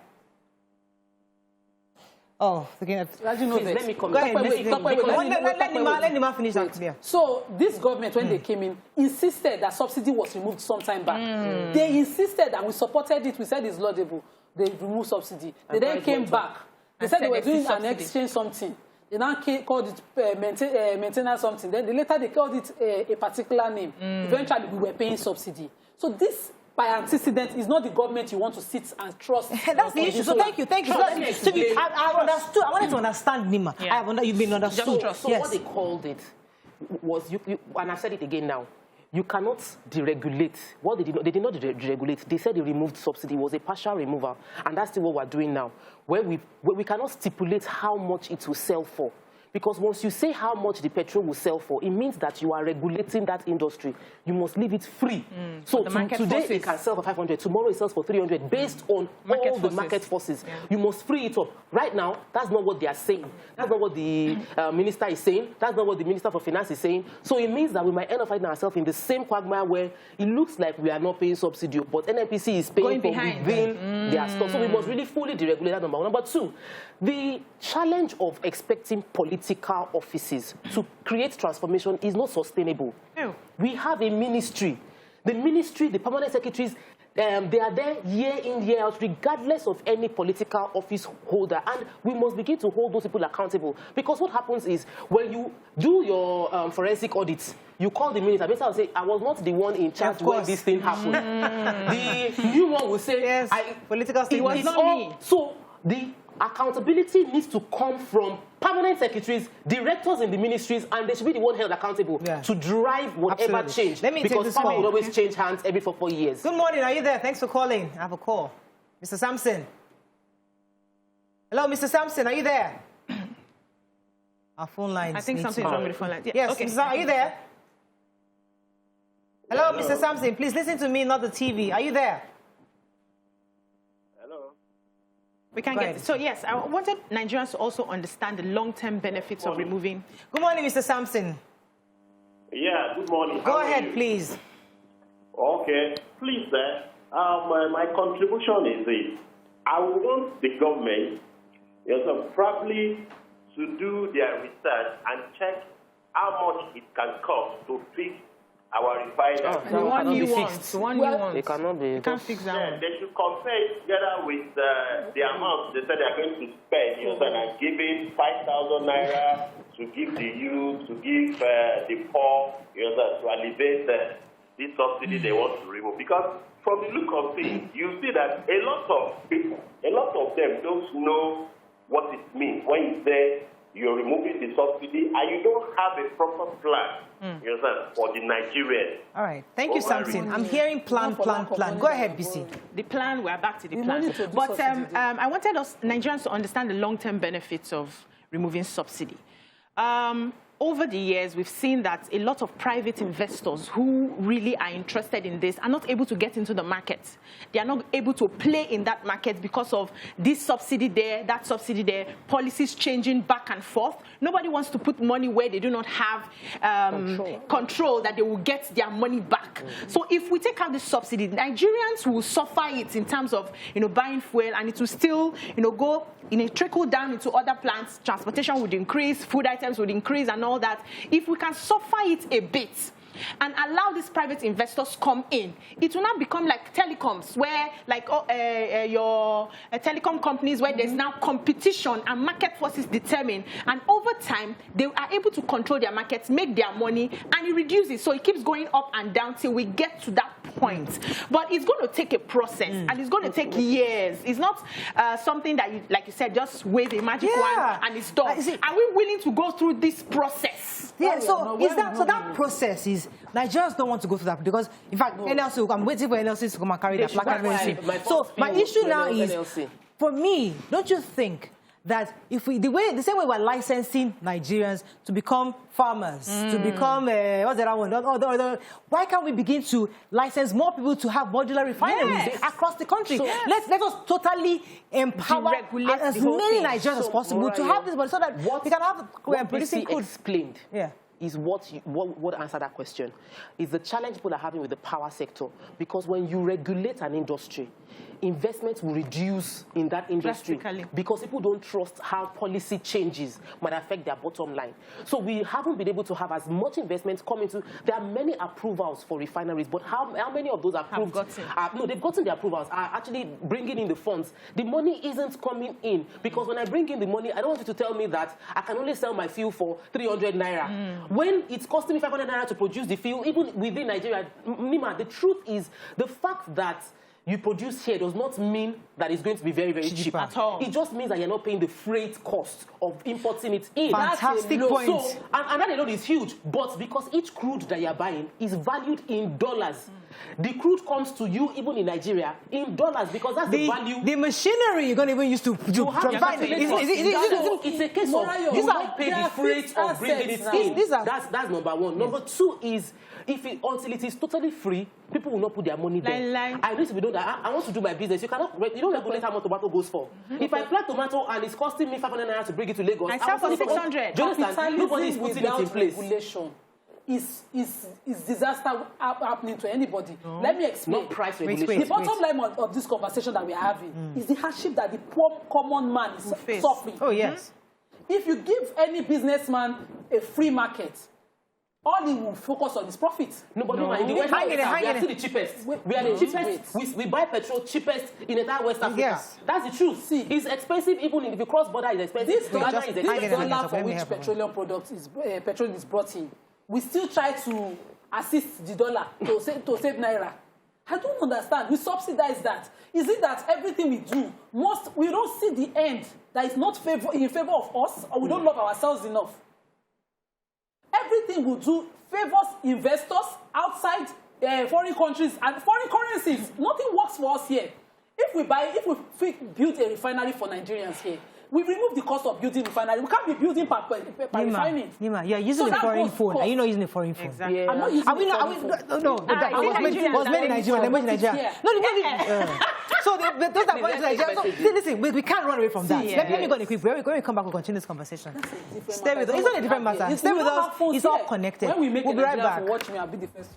Oh, Raji knows it. Let me come. Go ahead. Let Nima finish that. Yeah. So this government, when they came in, insisted that subsidy was removed some time back. They insisted, and we supported it. We said it's laudable. They removed subsidy. They then came back. They said they were doing an exchange something. They now called it maintenance something. Then later they called it a particular name. Eventually, we were paying subsidy. So this, by antecedent, is not the government you want to sit and trust. That's the issue. So thank you. I understood. I wanted to understand, Nima. Yeah. You've been understood. So what they called it was, and I've said it again now, you cannot deregulate. What they did not deregulate. They said they removed subsidy. It was a partial removal. And that's still what we're doing now, where we cannot stipulate how much it will sell for. Because once you say how much the petrol will sell for, it means that you are regulating that industry. You must leave it free. So today it can sell for 500, tomorrow it sells for 300, based on all the market forces. Yeah. You must free it up. Right now, that's not what they are saying. That's not what the minister is saying. That's not what the Minister for Finance is saying. So it means that we might end up finding ourselves in the same quagmire where it looks like we are not paying subsidy, but NNPC is paying from within their stuff. So we must really fully deregulate that, number one. Number two, the challenge of expecting political offices to create transformation is not sustainable. No. We have a ministry. The ministry, the permanent secretaries, they are there year in, year out, regardless of any political office holder. And we must begin to hold those people accountable. Because what happens is, when you do your forensic audits, you call the minister. The minister will say, I was not the one in charge when this thing happened. The new one will say, yes, political statement. It was not me. So the accountability needs to come from permanent secretaries, directors in the ministries, and they should be the one held accountable to drive whatever change. Let me take this power call. will always change hands every 4 years. Good morning. Are you there? Thanks for calling. I have a call. Mr. Sampson. Hello, Mr. Sampson. Are you there? Our phone lines. I think something's wrong with the phone line. Yes. Okay. Mr. Are you there? Hello, Mr. Sampson. Please listen to me, not the TV. Are you there? We can get so yes, I wanted Nigerians to also understand the long-term benefits of removing. Good morning, Mr. Sampson. Yeah, good morning. Go ahead, please. Okay, please, my contribution is this. I want the government, probably to do their research and check how much it can cost to fix our refineries. The one you want. The one you want. It cannot be. You can't fix that one. They should compare it together with the amount they said they are going to spend. And giving 5,000 naira to give the youth, to give the poor, to alleviate this subsidy they want to remove. Because from the look of things, you see that a lot of people, a lot of them don't know what it means when you say you're removing the subsidy and you don't have a proper plan for the Nigerians. All right. Thank you, Samson. I'm hearing plan. Go ahead, BC. The plan, we're back to the plan. But I wanted us Nigerians to understand the long-term benefits of removing subsidy. Over the years, we've seen that a lot of private investors who really are interested in this are not able to get into the market. They are not able to play in that market because of this subsidy there, that subsidy there, policies changing back and forth. Nobody wants to put money where they do not have control that they will get their money back. So if we take out this subsidy, Nigerians will suffer it in terms of buying fuel, and it will still go trickle down into other plants. Transportation would increase, food items would increase, and all that. If we can suffer it a bit and allow these private investors come in, it will not become like telecoms, where your telecom companies, where there's now competition and market forces determine, and over time they are able to control their markets, make their money, and it reduces. So it keeps going up and down till we get to that point. But it's going to take a process, and it's going to take years. It's not something that, like you said, just wave a magic wand and it's done. Are we willing to go through this process? Yeah, so that process is, Nigerians don't want to go through that, because, in fact, NLC, I'm waiting for NLC to come and carry their placard. So my issue now is, for me, don't you think that if we, the same way we're licensing Nigerians to become farmers, to become, what's the other one? Why can't we begin to license more people to have modular refineries across the country? So, let us totally empower as many Nigerians as possible to have this, so that we can have producing food. Explained. is what answer that question. Is the challenge people are having with the power sector. Because when you regulate an industry, investments will reduce in that industry because people don't trust how policy changes might affect their bottom line. So we haven't been able to have as much investment come into. There are many approvals for refineries, but how many of those approved? No, they've gotten the approvals, are actually bringing in the funds. The money isn't coming in because when I bring in the money, I don't want you to tell me that I can only sell my fuel for 300 naira. When it's costing me 500 naira to produce the fuel, even within Nigeria, Nima, the truth is the fact that you produce here does not mean that it's going to be very, very cheap at all. It just means that you're not paying the freight cost of importing it in. Fantastic point. So, and that alone is huge. But because each crude that you're buying is valued in dollars, the crude comes to you, even in Nigeria, in dollars because that's the value. The machinery you're going to even use to provide it. It's a case of you don't pay the freight of bringing it in. That's number one. Number two is, until it is totally free, people will not put their money there. I need to be known that I want to do my business. You don't regulate how much tomato goes for. If I plant tomato and it's costing me 500 naira to bring it to Lagos, I sell for 600. Do you understand? Nobody is putting it in place. Regulation is disaster happening to anybody. No. Let me explain. Not price regulation. The bottom line of this conversation that we are having is the hardship that the poor common man is suffering. Oh, yes. If you give any businessman a free market, all he will focus on is profit. No, but in the West Africa, we are still the cheapest. We are the cheapest. We buy petrol cheapest in entire West Africa. Yes. That's the truth. See, it's expensive even if you cross border. It's expensive. This dollar for which petroleum products petrol is brought in, we still try to assist the dollar to save naira. I don't understand. We subsidize that. Is it that everything we do we don't see the end that is not in favor of us, or we don't love ourselves enough? Everything we do favors investors outside foreign countries and foreign currencies. Nothing works for us here. If we build a refinery for Nigerians here, we remove the cost of building refinery. We can't be building by refining. Nima, you're using a foreign phone. Are you not using a foreign phone? Exactly. Yeah. I'm not using No. It was made in Nigeria. No. So those are going to Nigeria. So, listen, we can't run away from that. Let me go in a quick break. When we come back, we'll continue this conversation. Stay with us. It's not a different matter. Stay with us. It's all connected. When we make we'll be right back. Watch me, I'll be the first.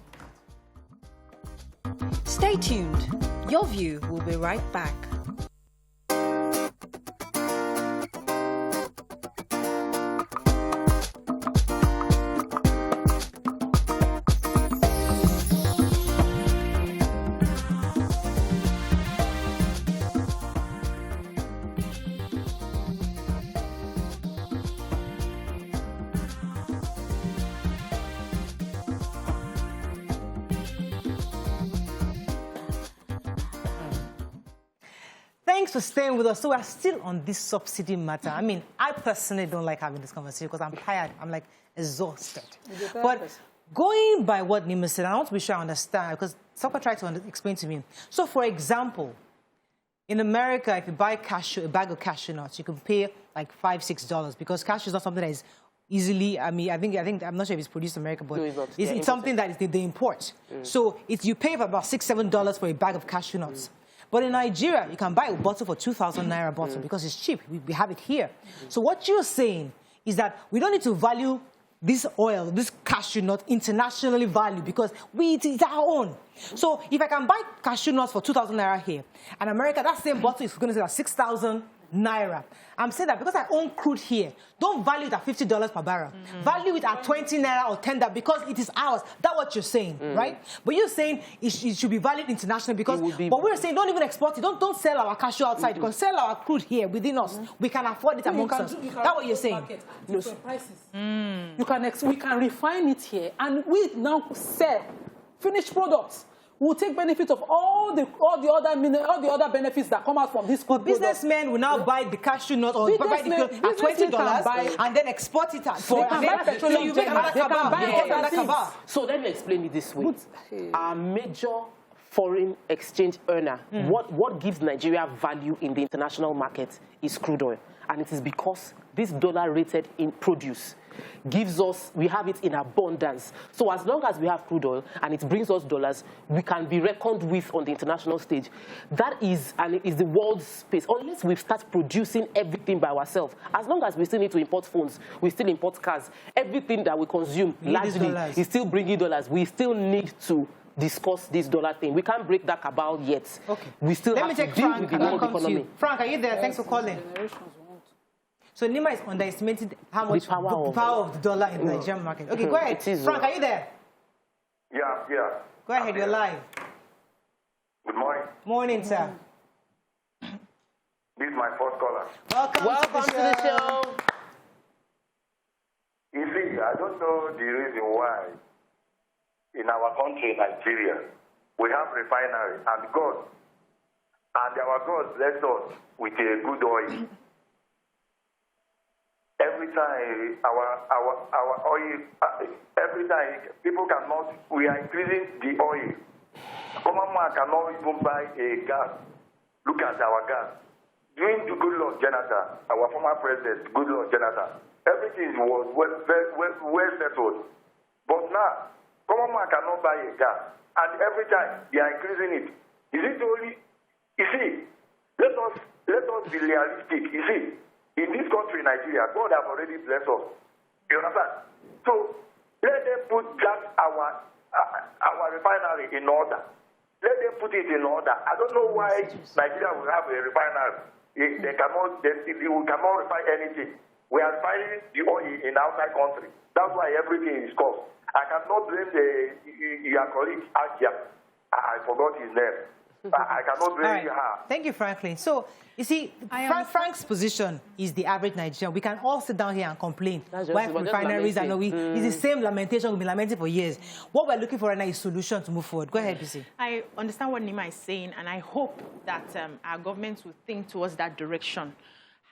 Stay tuned. Your View will be right back. Thanks for staying with us. So we're still on this subsidy matter. I mean, I personally don't like having this conversation because I'm tired. I'm like exhausted. But going by what Nima said, I want to be sure I understand because someone tried to explain to me. So, for example, in America, if you buy a bag of cashew nuts, you can pay like $5-6 because cashew is not something that is easily. I mean, I think I'm not sure if it's produced in America, but it's something that they import. So you pay for about $6-7 for a bag of cashew nuts. But in Nigeria, you can buy a bottle for 2,000 naira bottle because it's cheap. We have it here. So what you're saying is that we don't need to value this oil, this cashew nut, internationally valued because it's our own. So if I can buy cashew nuts for 2,000 naira here, and America, that same bottle is going to sell 6,000 naira. I'm saying that because I own crude here, don't value it at $50 per barrel. Value it at 20 naira or 10 because it is ours. That's what you're saying, right? But you're saying it should be valued internationally because, but we're saying don't even export it. Don't sell our cashew outside. You can sell our crude here within us. We can afford it amongst us. That's what you're saying. Prices. We can refine it here and we now sell finished products. We'll take benefit of all the other benefits that come out from this. But businessmen will now buy the cashew nut or buy the crude at $20 and then export it at for petroleum. So you make another cabal. So let me explain it this way. Our major foreign exchange earner, what gives Nigeria value in the international market is crude oil. And it is because this dollar-rated in produce gives us, we have it in abundance. So as long as we have crude oil and it brings us dollars, we can be reckoned with on the international stage. That is, and it is the world's space. Unless we start producing everything by ourselves, as long as we still need to import phones, we still import cars, everything that we consume largely is still bringing dollars. We still need to discuss this dollar thing. We can't break that cabal yet. Okay. We still have to deal with the world economy. Frank, are you there? Thanks for calling. So Nima is underestimating how much the power of the dollar in the Nigerian market. Okay, go ahead. Frank, are you there? Yeah. Go ahead, you're live. Good morning. Morning, sir. This is my first caller. Welcome to the show. You see, I don't know the reason why in our country, Nigeria, we have refinery and God, and our God bless us with a good oil. Every time our oil, every time people cannot, we are increasing the oil. Common man cannot even buy a gas. Look at our gas. During the Goodluck Jonathan, our former president, Goodluck Jonathan, everything was well settled. But now, common man cannot buy a gas. And every time they are increasing it. Is it only, you see, let us be realistic. You see, in this country, Nigeria, God have already blessed us. You understand? So let them put just our refinery in order. Let them put it in order. I don't know why Nigeria will have a refinery. We cannot refine anything. We are refining the oil in outside country. That's why everything is cost. I cannot blame your colleague Asia. I forgot his name. I cannot blame her. Thank you, Franklin. So, you see, Frank's position is the average Nigerian. We can all sit down here and complain. Why refineries are it's the same lamentation we've been lamenting for years. What we're looking for right now is solution to move forward. Go ahead, BC. I understand what Nima is saying, and I hope that our government will think towards that direction.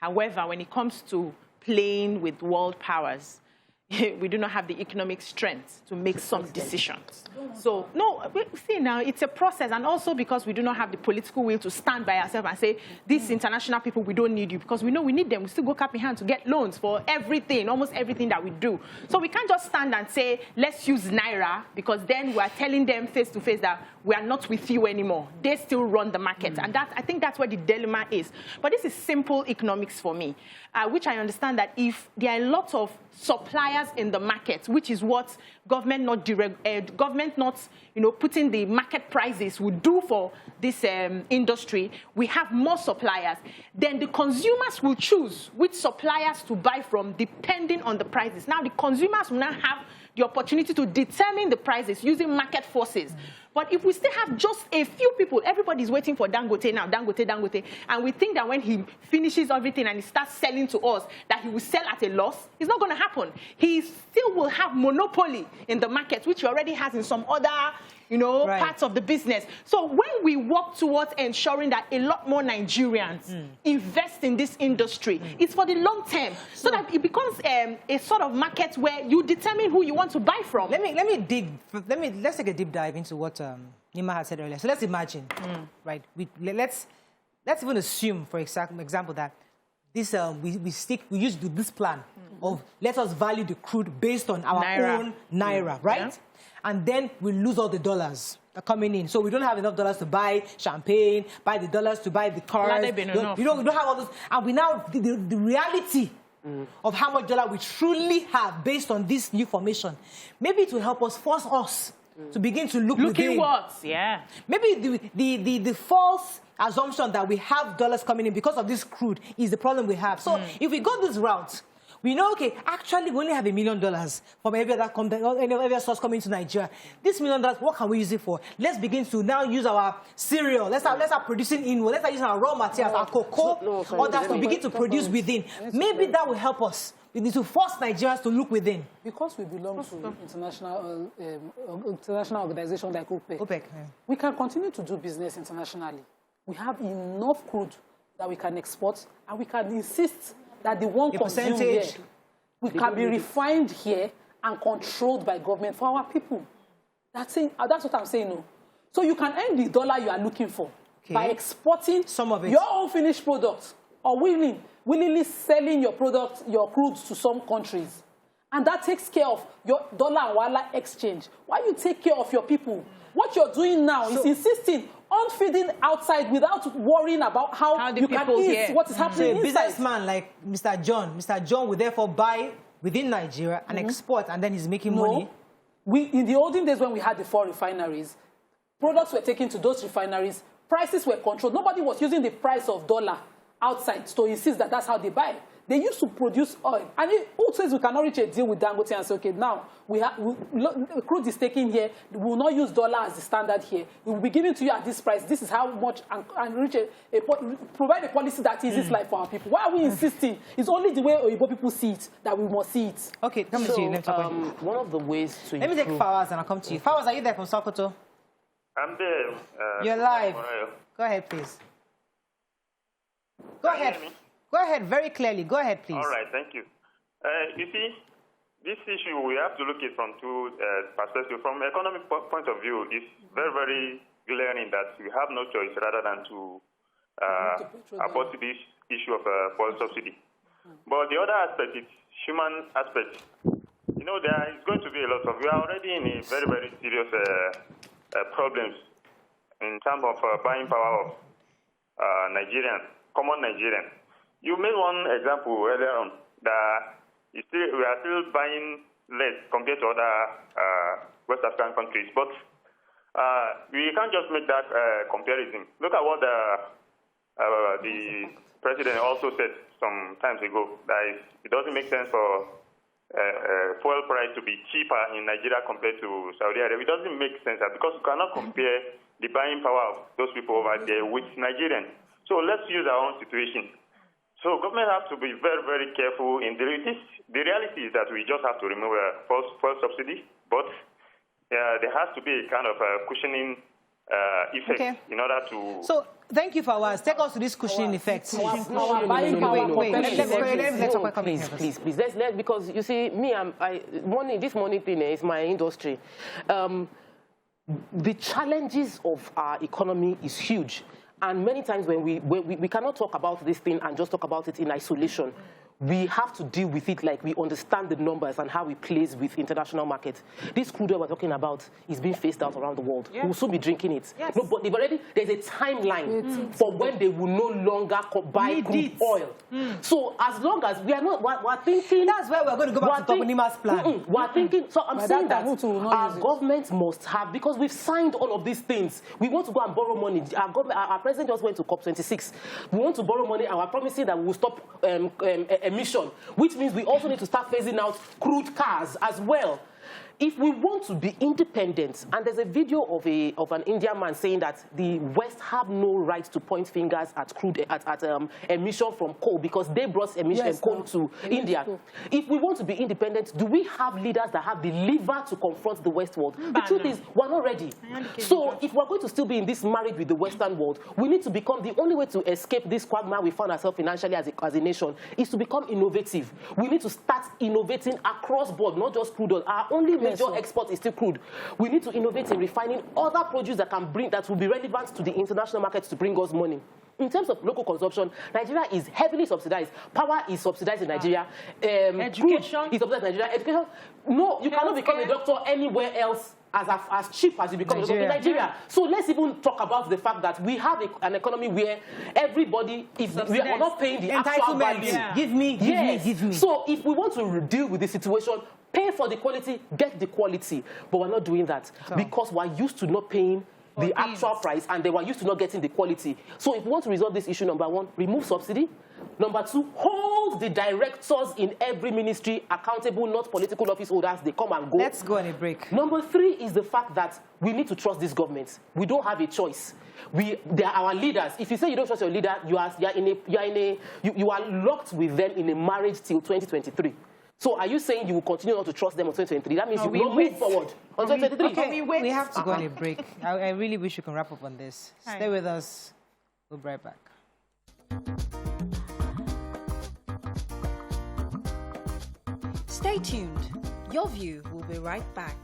However, when it comes to playing with world powers, we do not have the economic strength to make some decisions. So, no, see now, it's a process. And also because we do not have the political will to stand by ourselves and say, these international people, we don't need you. Because we know we need them. We still go cap in hand to get loans for everything, almost everything that we do. So we can't just stand and say, let's use Naira, because then we are telling them face to face that we are not with you anymore. They still run the market. And I think that's where the dilemma is. But this is simple economics for me, which I understand that if there are a lot of suppliers in the market, which is what government not putting the market prices would do for this industry, we have more suppliers, then the consumers will choose which suppliers to buy from depending on the prices. Now the consumers will now have the opportunity to determine the prices using market forces. But if we still have just a few people, everybody's waiting for Dangote now, Dangote, and we think that when he finishes everything and he starts selling to us, that he will sell at a loss, it's not going to happen. He still will have monopoly in the market, which he already has in some other, parts of the business. So when we work towards ensuring that a lot more Nigerians invest in this industry, it's for the long term, so that it becomes a sort of market where you determine who you want to buy from. Let's take a deep dive into what Nima had said earlier. So let's imagine, right? Let's even assume, for example, that this we use this plan of let us value the crude based on our own Naira, right? Yeah. And then we lose all the dollars that are coming in. So we don't have enough dollars to buy champagne, buy the dollars to buy the cars. We don't have all this. And we now, the reality of how much dollar we truly have based on this new formation, maybe it will help us, force us to begin to look within. Inwards, yeah. Maybe the false assumption that we have dollars coming in because of this crude is the problem we have. So if we go this route, we know, okay, actually we only have $1 million from every other source coming to Nigeria. This $1 million, what can we use it for? Let's begin to now use our cereal. Let's start producing inward. Let's start using our raw materials, our cocoa, others to begin to produce within. Maybe that will help us. We need to force Nigerians to look within. Because we belong to international organizations like OPEC, we can continue to do business internationally. We have enough crude that we can export, and we can insist that the one consumed here, we can be refined here and controlled by government for our people. That's what I'm saying, no. So you can earn the dollar you are looking for by exporting some of it, your own finished products, or willingly selling your products, your crudes to some countries. And that takes care of your dollar and wala exchange. Why you take care of your people? What you're doing now is insisting on feeding outside without worrying about how you can eat what is happening inside. A businessman like Mr. John will therefore buy within Nigeria and export, and then he's making money. In the olden days when we had the 4 refineries, products were taken to those refineries, prices were controlled. Nobody was using the price of dollar outside to insist that that's how they buy. They used to produce oil. And who says we cannot reach a deal with Dangote and say, okay, now crude is taken here. We will not use dollar as the standard here. We will be giving to you at this price. This is how much, and reach provide a policy that eases life for our people. Why are we insisting? It's only the way Oyibo people see it that we must see it. Okay, come to you. One of the ways to Let me take Fawaz and I'll come to you. Fawaz, are you there from Sokoto? I'm there. You're live. Go ahead, please. Go ahead. Go ahead, very clearly. Go ahead, please. All right, thank you. You see, this issue, we have to look at it from 2 perspectives. From an economic point of view, it's very, very glaring that we have no choice rather than to abort this issue of fuel subsidy. But the other aspect is human aspect. You know, there is going to be a lot of, we are already in a very, very serious problems in terms of buying power of Nigerians, common Nigerians. You made one example earlier on that we are still buying less compared to other West African countries, but we can't just make that comparison. Look at what the president also said some times ago, that it doesn't make sense for fuel price to be cheaper in Nigeria compared to Saudi Arabia. It doesn't make sense because you cannot compare the buying power of those people over there with Nigerians. So let's use our own situation. So government has to be very, very careful in the reality is that we just have to remove fuel subsidy, but there has to be a kind of cushioning effect in order to... So thank you, Fawaz. Take us to this cushioning effect. Please. Because you see, this money thing is my industry. The challenges of our economy is huge. And many times when we cannot talk about this thing and just talk about it in isolation. We have to deal with it like we understand the numbers and how it plays with international markets. This crude oil we're talking about is being phased out around the world. Yes. We'll soon be drinking it. Yes. No, but there's a timeline for when they will no longer buy crude oil. So as long as we are not, we're thinking... That's where we're going to go back to Toponima's plan. We're thinking... So I'm saying that our government must have, because we've signed all of these things. We want to go and borrow money. Our president just went to COP26. We want to borrow money and we're promising that we will stop emission, which means we also need to start phasing out crude cars as well. If we want to be independent, and there's a video of an Indian man saying that the West have no right to point fingers at crude emission from coal because they brought coal to India. If we want to be independent, do we have leaders that have the lever to confront the West world? The truth is, we're not ready. So if we're going to still be in this marriage with the Western world, we need to become, the only way to escape this quagmire we found ourselves financially as a nation is to become innovative. We need to start innovating across board, not just crude oil. Our only major export is still crude. We need to innovate in refining other produce that will be relevant to the international markets to bring us money. In terms of local consumption, Nigeria is heavily subsidized. Power is subsidized in Nigeria. Education is subsidized in Nigeria. Education. No, you cannot become a doctor anywhere else as cheap as you become a doctor in Nigeria. So let's even talk about the fact that we have an economy where everybody is we are not paying the actual value. Give me. So if we want to deal with the situation, pay for the quality, get the quality. But we're not doing that because we're used to not paying the actual price and they were used to not getting the quality. So if we want to resolve this issue, number one, remove subsidy. Number two, hold the directors in every ministry accountable, not political office holders. They come and go. Let's go on a break. Number three is the fact that we need to trust this government. We don't have a choice. They are our leaders. If you say you don't trust your leader, you are locked with them in a marriage till 2023. So are you saying you will continue not to trust them on 2023? That means you will not move forward on 2023. Okay, we have to go on a break. I really wish you can wrap up on this. Stay with us. We'll be right back. Stay tuned. Your View will be right back.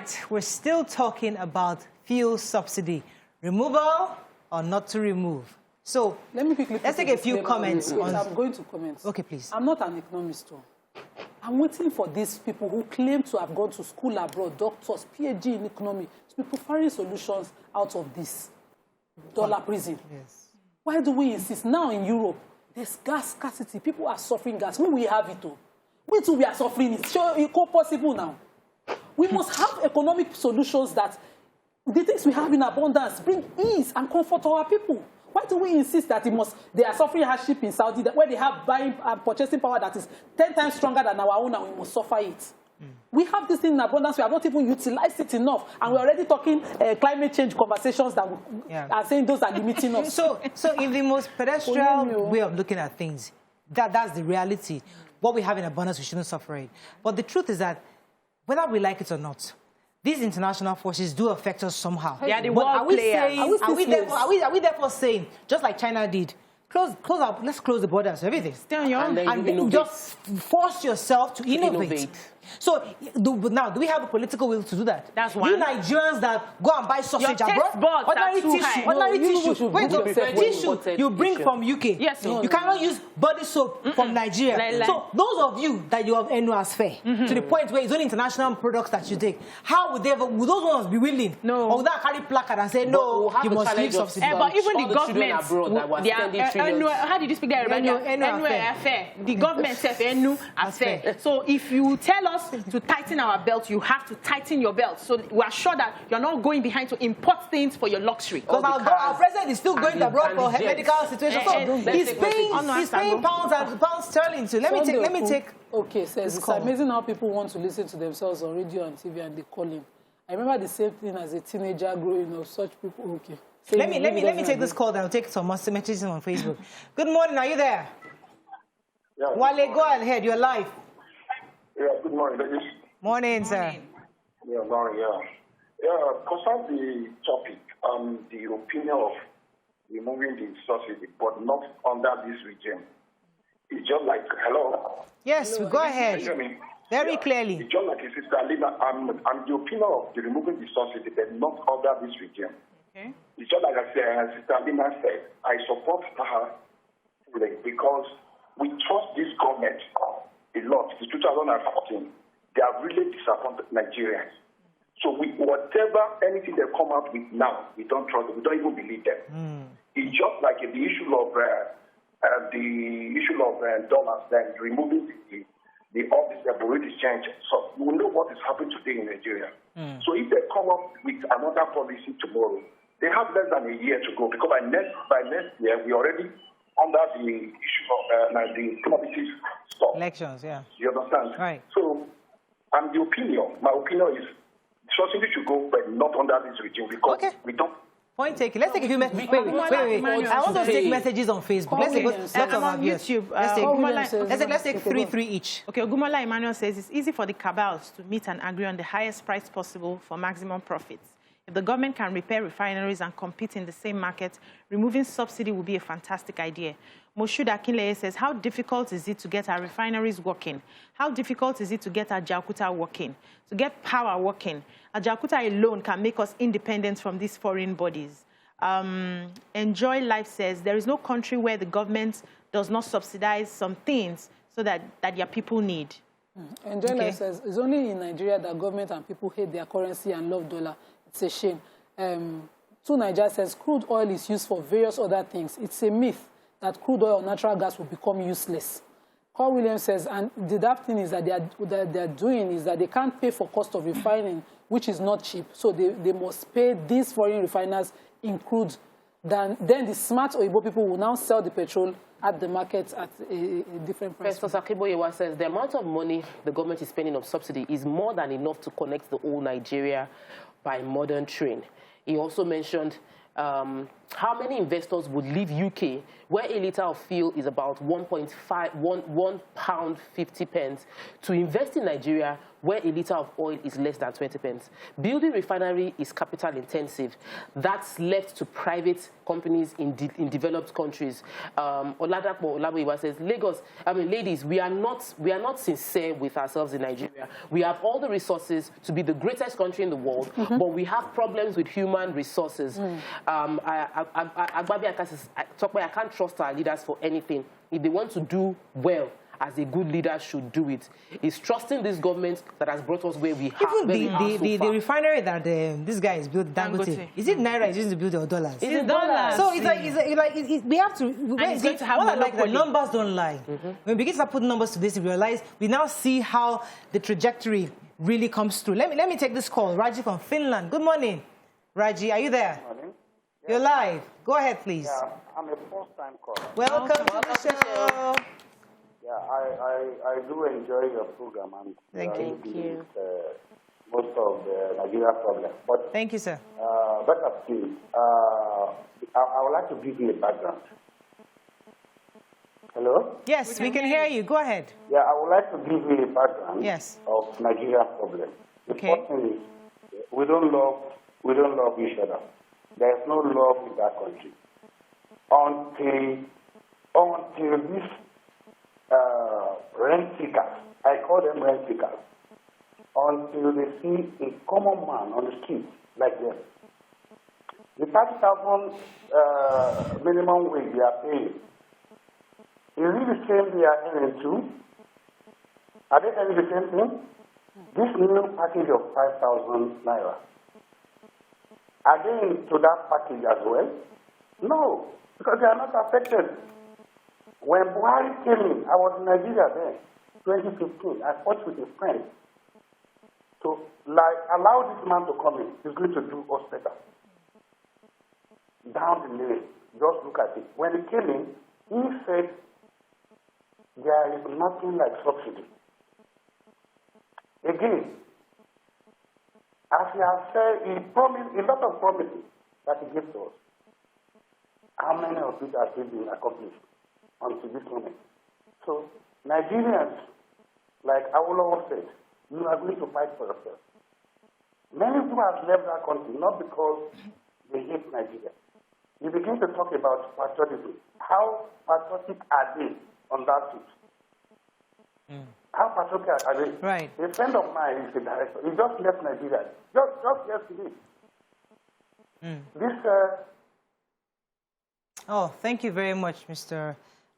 right, we're still talking about fuel subsidy. Removal or not to remove? So let me quickly let's take a few comments. I'm going to comment. Okay, please. I'm not an economist. I'm waiting for these people who claim to have gone to school abroad, doctors, PhD in economy, to be preparing solutions out of this dollar prison. Yes. Why do we insist? Now in Europe, there's gas scarcity. People are suffering gas. We have it too. We too, we are suffering it. Sure, it's possible now. We must have economic solutions that the things we have in abundance bring ease and comfort to our people. Why do we insist that they are suffering hardship in Saudi, where they have buying and purchasing power that is 10 times stronger than our own, and we must suffer it? We have this thing in abundance. We have not even utilized it enough, and we're already talking climate change conversations that are saying those are limiting us. So in the most pedestrian way of looking at things, that's the reality. What we have in abundance, we shouldn't suffer it. But the truth is that whether we like it or not, these international forces do affect us somehow. Yeah, the world players. Are we therefore saying, just like China did, let's close the borders, everything. Stay on your own. And then just force yourself to innovate. So now, do we have a political will to do that? That's one. You Nigerians that go and buy sausage abroad, ordinary tissue. Wait, tissue you bring from UK. Yes, you cannot use body soap from Nigeria. So those of you that you have NU as fair, to the point where it's only international products that you take, how would those ones be willing? No. Or would that carry placard and say, no, you must leave subsidy? But even the government, how did you speak that? The government says NU as fair. So if you tell us to tighten our belt, you have to tighten your belt. So we are sure that you're not going behind to import things for your luxury. Because our president is still going abroad for medical situations. So he's paying pounds sterling too. Let me take. Okay, says it's amazing how people want to listen to themselves on radio and TV and they call him. I remember the same thing as a teenager growing up. Such people. Okay. So let me take this call. Then I'll take some messages on Facebook. Good morning. Are you there? Yeah. Wale, go ahead. You're live. Yeah, good morning, ladies. Morning, sir. Yeah, morning, yeah. Concerning the topic, the opinion of removing the subsidy, but not under this regime. It's just like, hello? Yes, go ahead. You hear me? Very clearly. It's just like a sister Lina, I'm the opinion of the removing the subsidy, but not under this regime. Okay. It's just like I said, Sister Lina said, I support her because we trust this government a lot. In 2014, they have really disappointed Nigerians. So anything they come out with now, we don't trust them. We don't even believe them. It's just like the issue of dollars, then removing the office of Bureau exchange. So we know what is happening today in Nigeria. So if they come up with another policy tomorrow, they have less than a year to go, because by next year we already under the issue of the commodities stock. Elections, yeah. You understand? Right. So, my opinion is subsidy should go, but not under this regime, because we don't. Point taken. Let's take a few messages. Wait. I want to take messages on Facebook. Let's on YouTube. Let's take three each. Okay, Ogumola Emmanuel says it's easy for the cabals to meet and agree on the highest price possible for maximum profits. If the government can repair refineries and compete in the same market, removing subsidy would be a fantastic idea. Moshood Akinleye says, how difficult is it to get our refineries working? How difficult is it to get our Jakarta working? To get power working? Our Jakarta alone can make us independent from these foreign bodies. Enjoy Life says, there is no country where the government does not subsidize some things so that your people need. Enjoy Life says, it's only in Nigeria that government and people hate their currency and love dollar. It's a shame. Nigeria says crude oil is used for various other things. It's a myth that crude oil or natural gas will become useless. Carl Williams says, and the daft thing is that they're doing is that they can't pay for cost of refining, which is not cheap. So they must pay these foreign refiners in crude. Then the smart Oyibo people will now sell the petrol at the market at a different price. Professor Akiboyewa says the amount of money the government is spending on subsidy is more than enough to connect the whole Nigeria by modern train. He also mentioned how many investors would leave UK, where a litre of fuel is about 1 pound 50 pence, to invest in Nigeria, where a litre of oil is less than 20 pence? Building refinery is capital intensive. That's left to private companies in developed countries. Oladapo Olaboyiwa says, ladies, we are not sincere with ourselves in Nigeria. We have all the resources to be the greatest country in the world, but we have problems with human resources. I can't trust our leaders for anything. If they want to do well, as a good leader should do it, is trusting this government that has brought us where we have. Even the refinery that this guy is built, Dangote, is it naira? Is it to build or dollars? It's dollars. So we have to. The numbers don't lie. When we begin to put numbers to this, we realize we now see how the trajectory really comes through. Let me take this call. Raji from Finland. Good morning, Raji. Are you there? Good morning. Yeah. You're live. Go ahead, please. Yeah, I'm a first-time caller. Welcome to the show. Yeah, I do enjoy your program, and Thank you. Most of the Nigeria problem. But thank you, sir. Better still, I would like to give you a background. Hello? Yes, we can hear you. Go ahead. Yeah, I would like to give you a background of Nigeria problem. The first thing is we don't love each other. There is no love in that country until this rent seekers, I call them rent seekers, until they see a common man on the street like them. The 30,000 minimum wage they are paying, is it the same they are earning too? Are they earning the same thing? This new package of 5,000 naira, are they into that package as well? No, because they are not affected. When Buhari came in, I was in Nigeria then, 2015. I fought with a friend to allow this man to come in. He's going to do us better. Down the lane, just look at it. When he came in, he said there is nothing like subsidy. Again, as he has said, he promised a lot of promises that he gave to us. How many of it have been accomplished until this moment? So, Nigerians, like Awolowo said, you are going to fight for yourself. Many people have left that country not because they hate Nigeria. You begin to talk about patriotism. How patriotic are they on that suit? How patriotic are they? Right. A friend of mine is a director. He just left Nigeria. Just yesterday. Oh, thank you very much, Mr.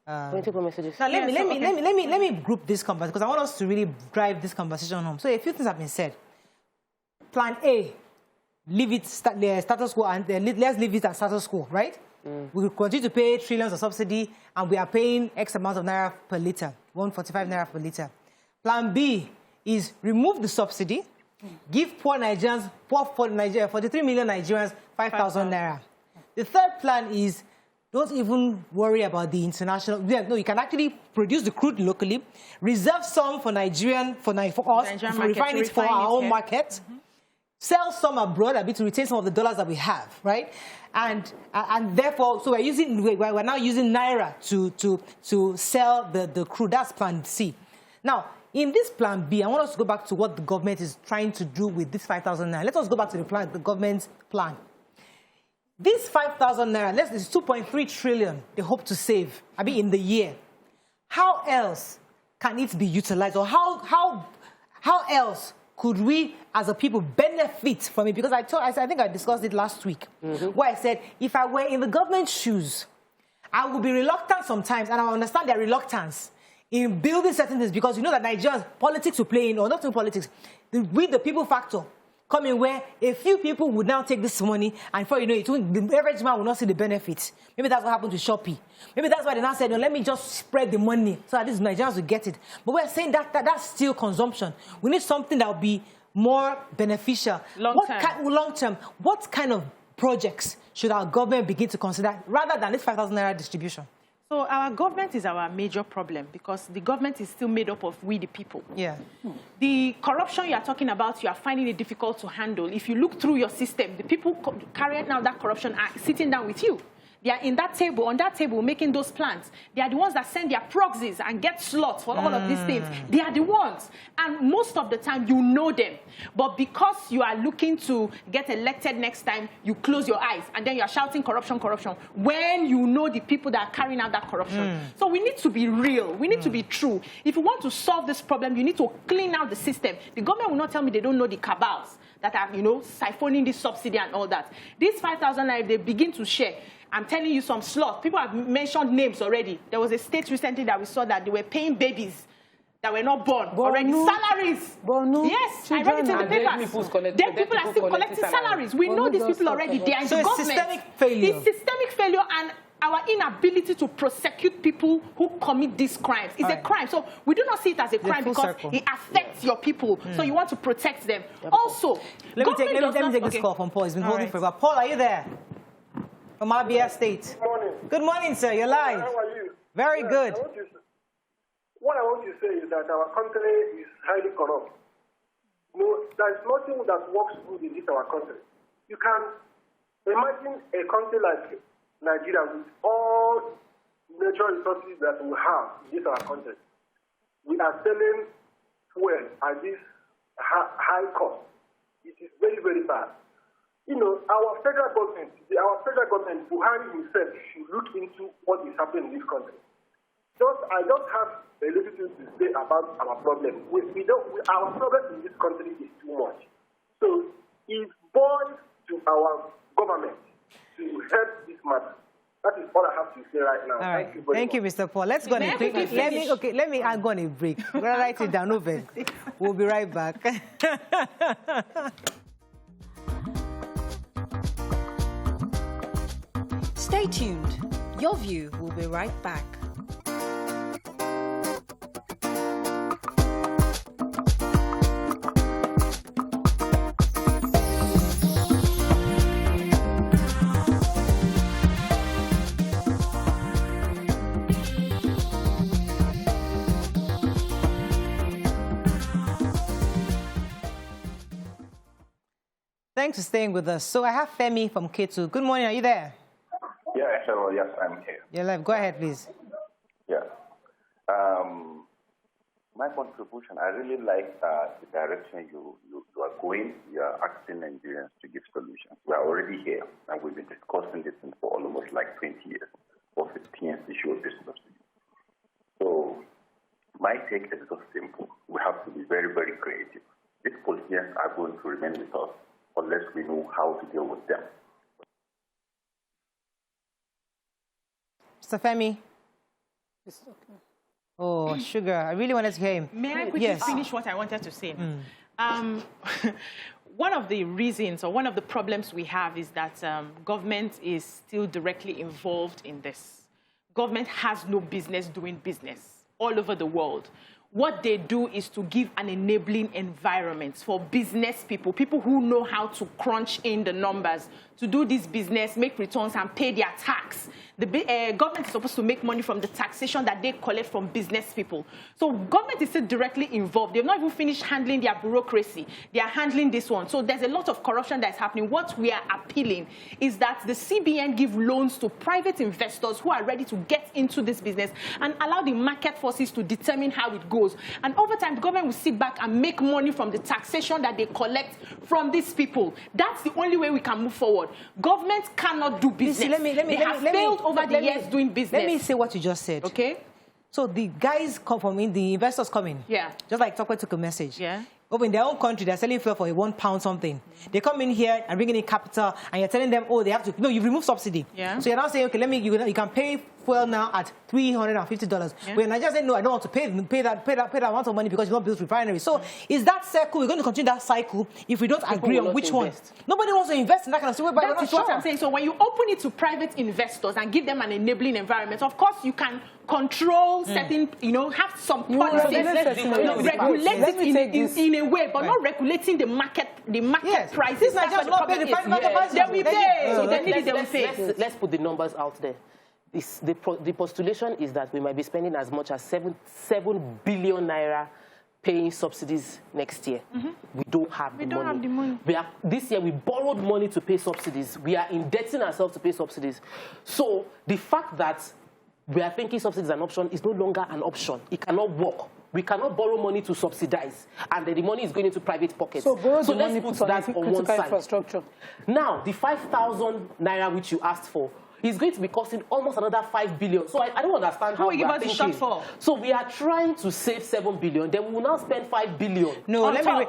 Messages. Now, let me group this conversation because I want us to really drive this conversation home. So a few things have been said. Plan A, leave it status quo, and let's leave it at status quo, right? We will continue to pay trillions of subsidy, and we are paying X amount of naira per litre, 145 naira per litre. Plan B is remove the subsidy, give poor Nigerians, 43 million Nigerians, 5,000 naira. The third plan is don't even worry about the international. No, you can actually produce the crude locally, reserve some for Nigerian, for us, refine it for our own market, sell some abroad a bit to retain some of the dollars that we have, right? And therefore, so we're now using naira to sell the crude. That's plan C. Now, in this plan B, I want us to go back to what the government is trying to do with this 5,000 naira. Let us go back to the government's plan. This 5,000 naira, this is 2.3 trillion they hope to save, in the year. How else can it be utilized, or how else could we, as a people, benefit from it? Because I think I discussed it last week, where I said, if I were in the government's shoes, I would be reluctant sometimes, and I understand their reluctance in building certain things, because you know that Nigerians, politics will play in, or not in politics, with the people factor, coming where a few people would now take this money, and before you know it, the average man will not see the benefits. Maybe that's what happened to Shopee. Maybe that's why they now said, no, let me just spread the money so that these Nigerians will get it. But we're saying that's still consumption. We need something that will be more beneficial. Long term. What kind of projects should our government begin to consider rather than this 5,000 naira distribution? So our government is our major problem because the government is still made up of we the people. Yeah. The corruption you are talking about, you are finding it difficult to handle. If you look through your system, the people carrying out that corruption are sitting down with you. They are in that table, on that table, making those plans. They are the ones that send their proxies and get slots for all of these things. They are the ones. And most of the time, you know them. But because you are looking to get elected next time, you close your eyes. And then you are shouting corruption, corruption, when you know the people that are carrying out that corruption. So we need to be real. We need to be true. If you want to solve this problem, you need to clean out the system. The government will not tell me they don't know the cabals that are, siphoning this subsidy and all that. These 5,000 naira, they begin to share. I'm telling you some slots. People have mentioned names already. There was a state recently that we saw that they were paying babies that were not born already. Salaries. Yes, I read it in the papers. Then people are still collecting salaries. We know these people already. They are in the government. It's systemic failure. It's systemic failure and our inability to prosecute people who commit these crimes is a crime. So we do not see it as a crime because it affects your people. So you want to protect them. Also, let me take this call from Paul. He's been holding for a while. Paul, are you there? From Abia State. Good morning. Good morning, sir. You're live. How are you? Very good. What I want to say is that our country is highly corrupt. There is nothing that works good in our country. You can imagine a country like Nigeria with all natural resources that we have in our country. We are selling fuel at this high cost. It is very, very bad. Our federal government, Buhari himself, should look into what is happening in this country. I don't have a little thing to say about our problem. Our problem in this country is too much. So it boils to our government to help this matter. That is all I have to say right now. All right. Thank you, Mr. Paul. Let's go on a break. Let me go on a break. We're going to write it down. Over. We'll be right back. Stay tuned. Your View will be right back. Thanks for staying with us. So I have Femi from K2. Good morning. Are you there? Yeah, sure. Yes, I'm here. You're live. Go ahead, please. Yeah. My contribution, I really like the direction you are going. You are asking Nigerians to give solutions. We are already here, and we've been discussing this for almost like 20 years of the PNC show business. So my take is just simple. We have to be very, very creative. These politicians are going to remain with us unless we know how to deal with them. Mr. Femi? Oh, sugar. I really wanted to hear him. May I quickly finish what I wanted to say? One of the reasons or one of the problems we have is that government is still directly involved in this. Government has no business doing business all over the world. What they do is to give an enabling environment for business people, people who know how to crunch in the numbers, to do this business, make returns, and pay their tax. The government is supposed to make money from the taxation that they collect from business people. So government is still directly involved. They've not even finished handling their bureaucracy. They are handling this one. So there's a lot of corruption that's happening. What we are appealing is that the CBN give loans to private investors who are ready to get into this business and allow the market forces to determine how it goes. And over time, the government will sit back and make money from the taxation that they collect from these people. That's the only way we can move forward. Government cannot do business. They have failed over the years doing business. Let me say what you just said. Okay. So the guys come from in, the investors come in. Yeah. Just like Tokwe took a message. Yeah. Over in their own country, they're selling fuel for £1 something. They come in here and bring in capital, and you're telling them, oh, they have to. No, you've removed subsidy. Yeah. So you're now saying, okay, you can pay fuel now at $350. Yeah. When Nigeria said, no, I don't want to pay that amount of money because you don't build refineries. So is that cycle? We're going to continue that cycle if we don't agree on which one. Nobody wants to invest in that kind of stuff. That is what I'm saying. So when you open it to private investors and give them an enabling environment, of course you can control certain, have some policies, regulate it in a way, but not regulating the market prices. This is just not paying the price. They will pay. So they need it, they will pay. Let's put the numbers out there. the postulation is that we might be spending as much as 7 billion naira paying subsidies next year. We don't have the money. This year we borrowed money to pay subsidies. We are indebting ourselves to pay subsidies. So the fact that we are thinking subsidies an option is no longer an option. It cannot work. We cannot borrow money to subsidize, and then the money is going into private pockets. So let's put that on one side. Infrastructure. Now, the 5,000 naira which you asked for is going to be costing almost another 5 billion. So I don't understand how we are thinking. So we are trying to save 7 billion, then we will now spend 5 billion. No, let me read.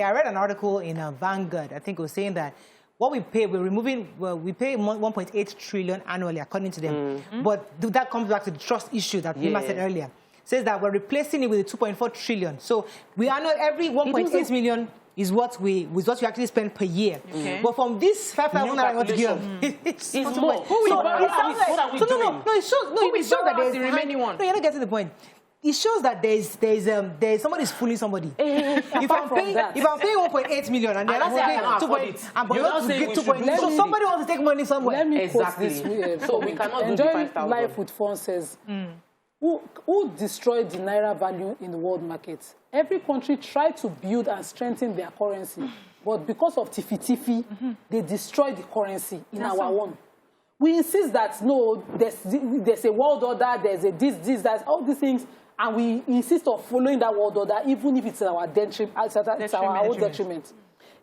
I read an article in Vanguard. I think it was saying that what we pay, we pay 1.8 trillion annually, according to them. But that comes back to the trust issue that Nima said earlier. Says that we're replacing it with the 2.4 trillion. So we are not every 1.8 million is what we actually spend per year. But from this 5,000 naira, it's more. It shows that there's the remaining one. No, you're not getting the point. It shows that there's somebody's fooling somebody. If I'm paying 1.8 million and they're not paying 2.8, so somebody wants to take money somewhere. Let me quote this. So we cannot do the 5,000. Life with Fun says, who destroyed the naira value in the world market? Every country tried to build and strengthen their currency, but because of tiffy, they destroyed the currency in our own. We insist that no, there's a world order, there's a this, that, all these things, and we insist on following that world order, even if it's our own detriment.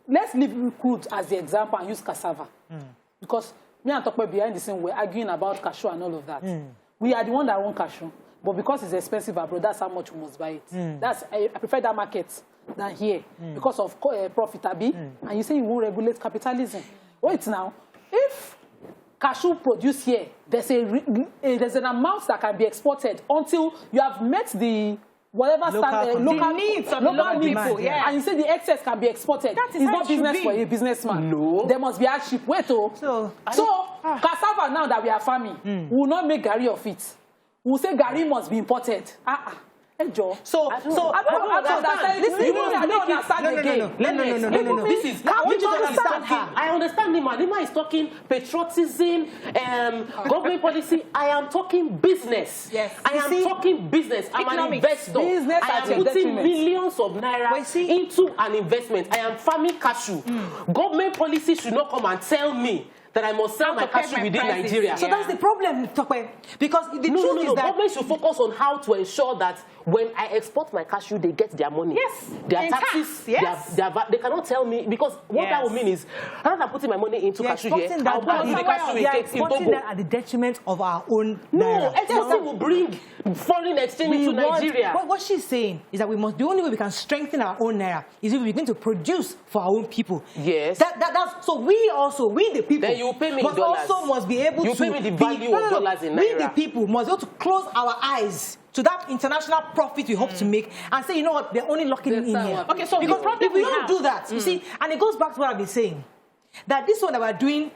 Let's leave crude as the example and use cassava, because me and Tokwe behind the scene, we're arguing about cashew and all of that. We are the one that own cashew. But because it's expensive abroad, that's how much we must buy it. I prefer that market than here because of profitability. And you say you won't regulate capitalism. Wait now, if cashew produce here, there's an amount that can be exported until you have met the local needs of the local people. And you say the excess can be exported. That is not business for a businessman. No. There must be hardship. Wait, so cassava now that we are farming, we will not make gari of it. We'll say gari must be imported. So I don't understand again. This is I understand Nima. Nima is talking patriotism, government policy. I am talking business. Yes. I am talking business. I'm an investor. I am putting millions of naira into an investment. I am farming cashew. Government policy should not come and tell me that I must sell my cashew within Nigeria. So that's the problem, Tokwe. Because the truth is that government should focus on how to ensure that when I export my cashew, they get their money. Yes. Their taxes. They cannot tell me, because what that will mean is, rather than putting my money into cashew here, I'll put the cashew in cakes in Togo. That at the detriment of our own naira. Exporting will bring foreign exchange into Nigeria. What she's saying is that the only way we can strengthen our own naira is if we begin to produce for our own people. Yes. So we the people, then you pay me in dollars. Also must be able to pay me the value of dollars in naira. We the people must be able to close our eyes to that international profit we hope to make and say, you know what, they're only locking in here. Okay, so because if we don't do that, you see, and it goes back to what I've been saying, that this one that we're doing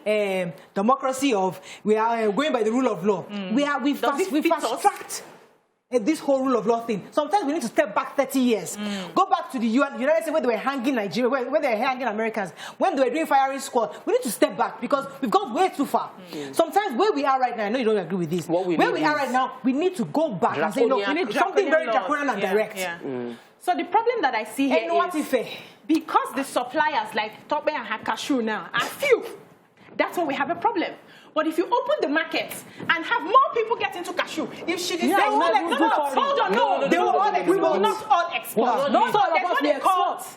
democracy of, we are going by the rule of law. We fast-tracked this whole rule of law thing. Sometimes we need to step back 30 years. Go back to the United States where they were hanging Nigeria, where they were hanging Americans, when they were doing firing squad. We need to step back because we've gone way too far. Sometimes where we are right now, I know you don't agree with this, where we are right now, we need to go back and say, look, we need something very draconian and direct. So the problem that I see here is because the suppliers like Tope and Hakashu now are few, that's why we have a problem. But if you open the market and have more people get into cashew, if she decides they will not all export.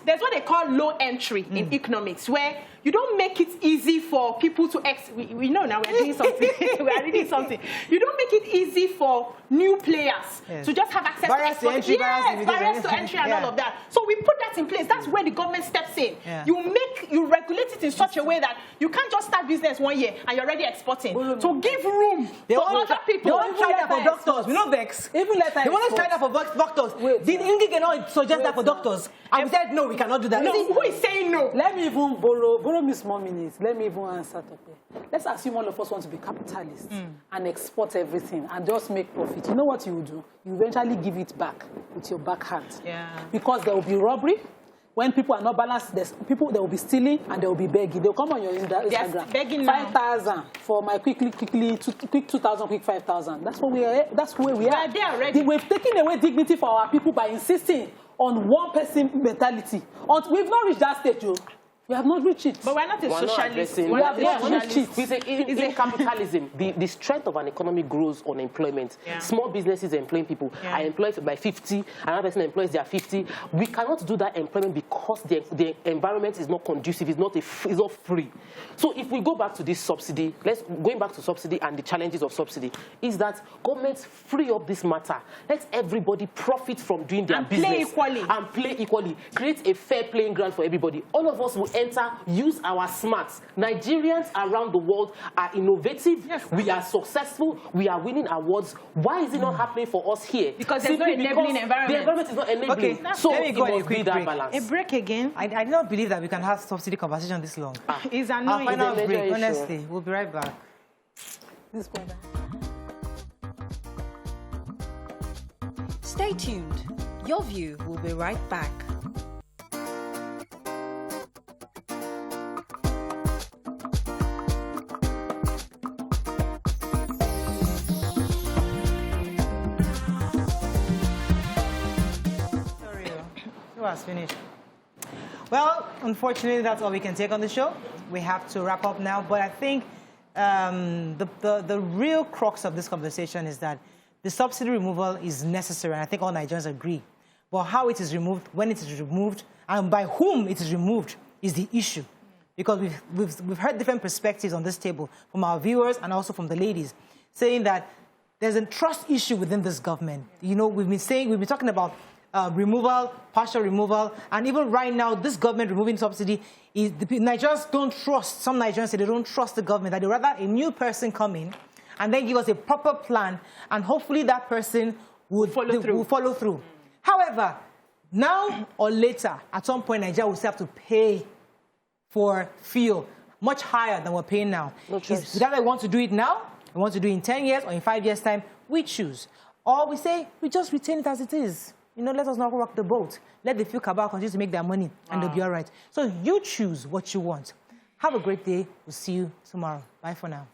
There's what they call low entry in economics, where you don't make it easy for people to we know now we're doing something. We are reading something. You don't make it easy for new players to just have access to entry. Barriers to entry and all of that. So we put that in place. That's where the government steps in. You regulate it in such a way that you can't just start business 1 year and you're already exporting. To give room for other people. They want to try that for doctors. We know vex. They want to try that for doctors. Did Ingi cannot suggest that for doctors? And we said no, we cannot do that. No, who is saying no? Let me even borrow me small minutes. Let me even answer Tope. Let's assume all of us want to be capitalists and export everything and just make profit. You know what you will do? You eventually give it back with your backhand. Because there will be robbery, when people are not balanced, there's people that will be stealing and they will be begging. They'll come on your Instagram. Begging 5,000 for my quick 2,000, quick 5,000. That's what we are. That's where we are. They are ready. We've taken away dignity for our people by insisting on one person mentality. We've not reached that stage, Joe. We have not reached it. But we're not a socialist. We have not reached it. In capitalism, the strength of an economy grows on employment. Yeah. Small businesses are employing people. Yeah. I employ by 50, another person employs their 50. We cannot do that employment because the environment is not conducive, it's not free. So if we go back to this subsidy, going back to subsidy and the challenges of subsidy, is that governments free up this matter. Let everybody profit from doing their business. And play equally. Create a fair playing ground for everybody. All of us will use our smarts. Nigerians around the world are innovative. Yes. We are successful. We are winning awards. Why is it not happening for us here? Because there's no enabling environment. The environment is not enabling. Okay, so let me go it must be that balance. A break again. I do not believe that we can have subsidy conversation this long. It's annoying. Our final break, honestly. We'll be right back. Stay tuned. Your View will be right back. Has finished. Well, unfortunately, that's all we can take on the show. We have to wrap up now. But I think the real crux of this conversation is that the subsidy removal is necessary, and I think all Nigerians agree. But how it is removed, when it is removed, and by whom it is removed is the issue. Because we've heard different perspectives on this table from our viewers and also from the ladies, saying that there's a trust issue within this government. You know, we've been talking about removal, partial removal, and even right now, this government removing subsidy, Nigerians don't trust, some Nigerians say they don't trust the government, that they rather a new person come in and then give us a proper plan, and hopefully that person will follow through. However, now or later, at some point, Nigeria will still have to pay for fuel much higher than we're paying now. No choice. Whether they want to do it now, we want to do it in 10 years or in 5 years' time, we choose. Or we say, we just retain it as it is. You know, let us not rock the boat. Let the few cabal continue to make their money, and they'll be all right. So you choose what you want. Have a great day. We'll see you tomorrow. Bye for now.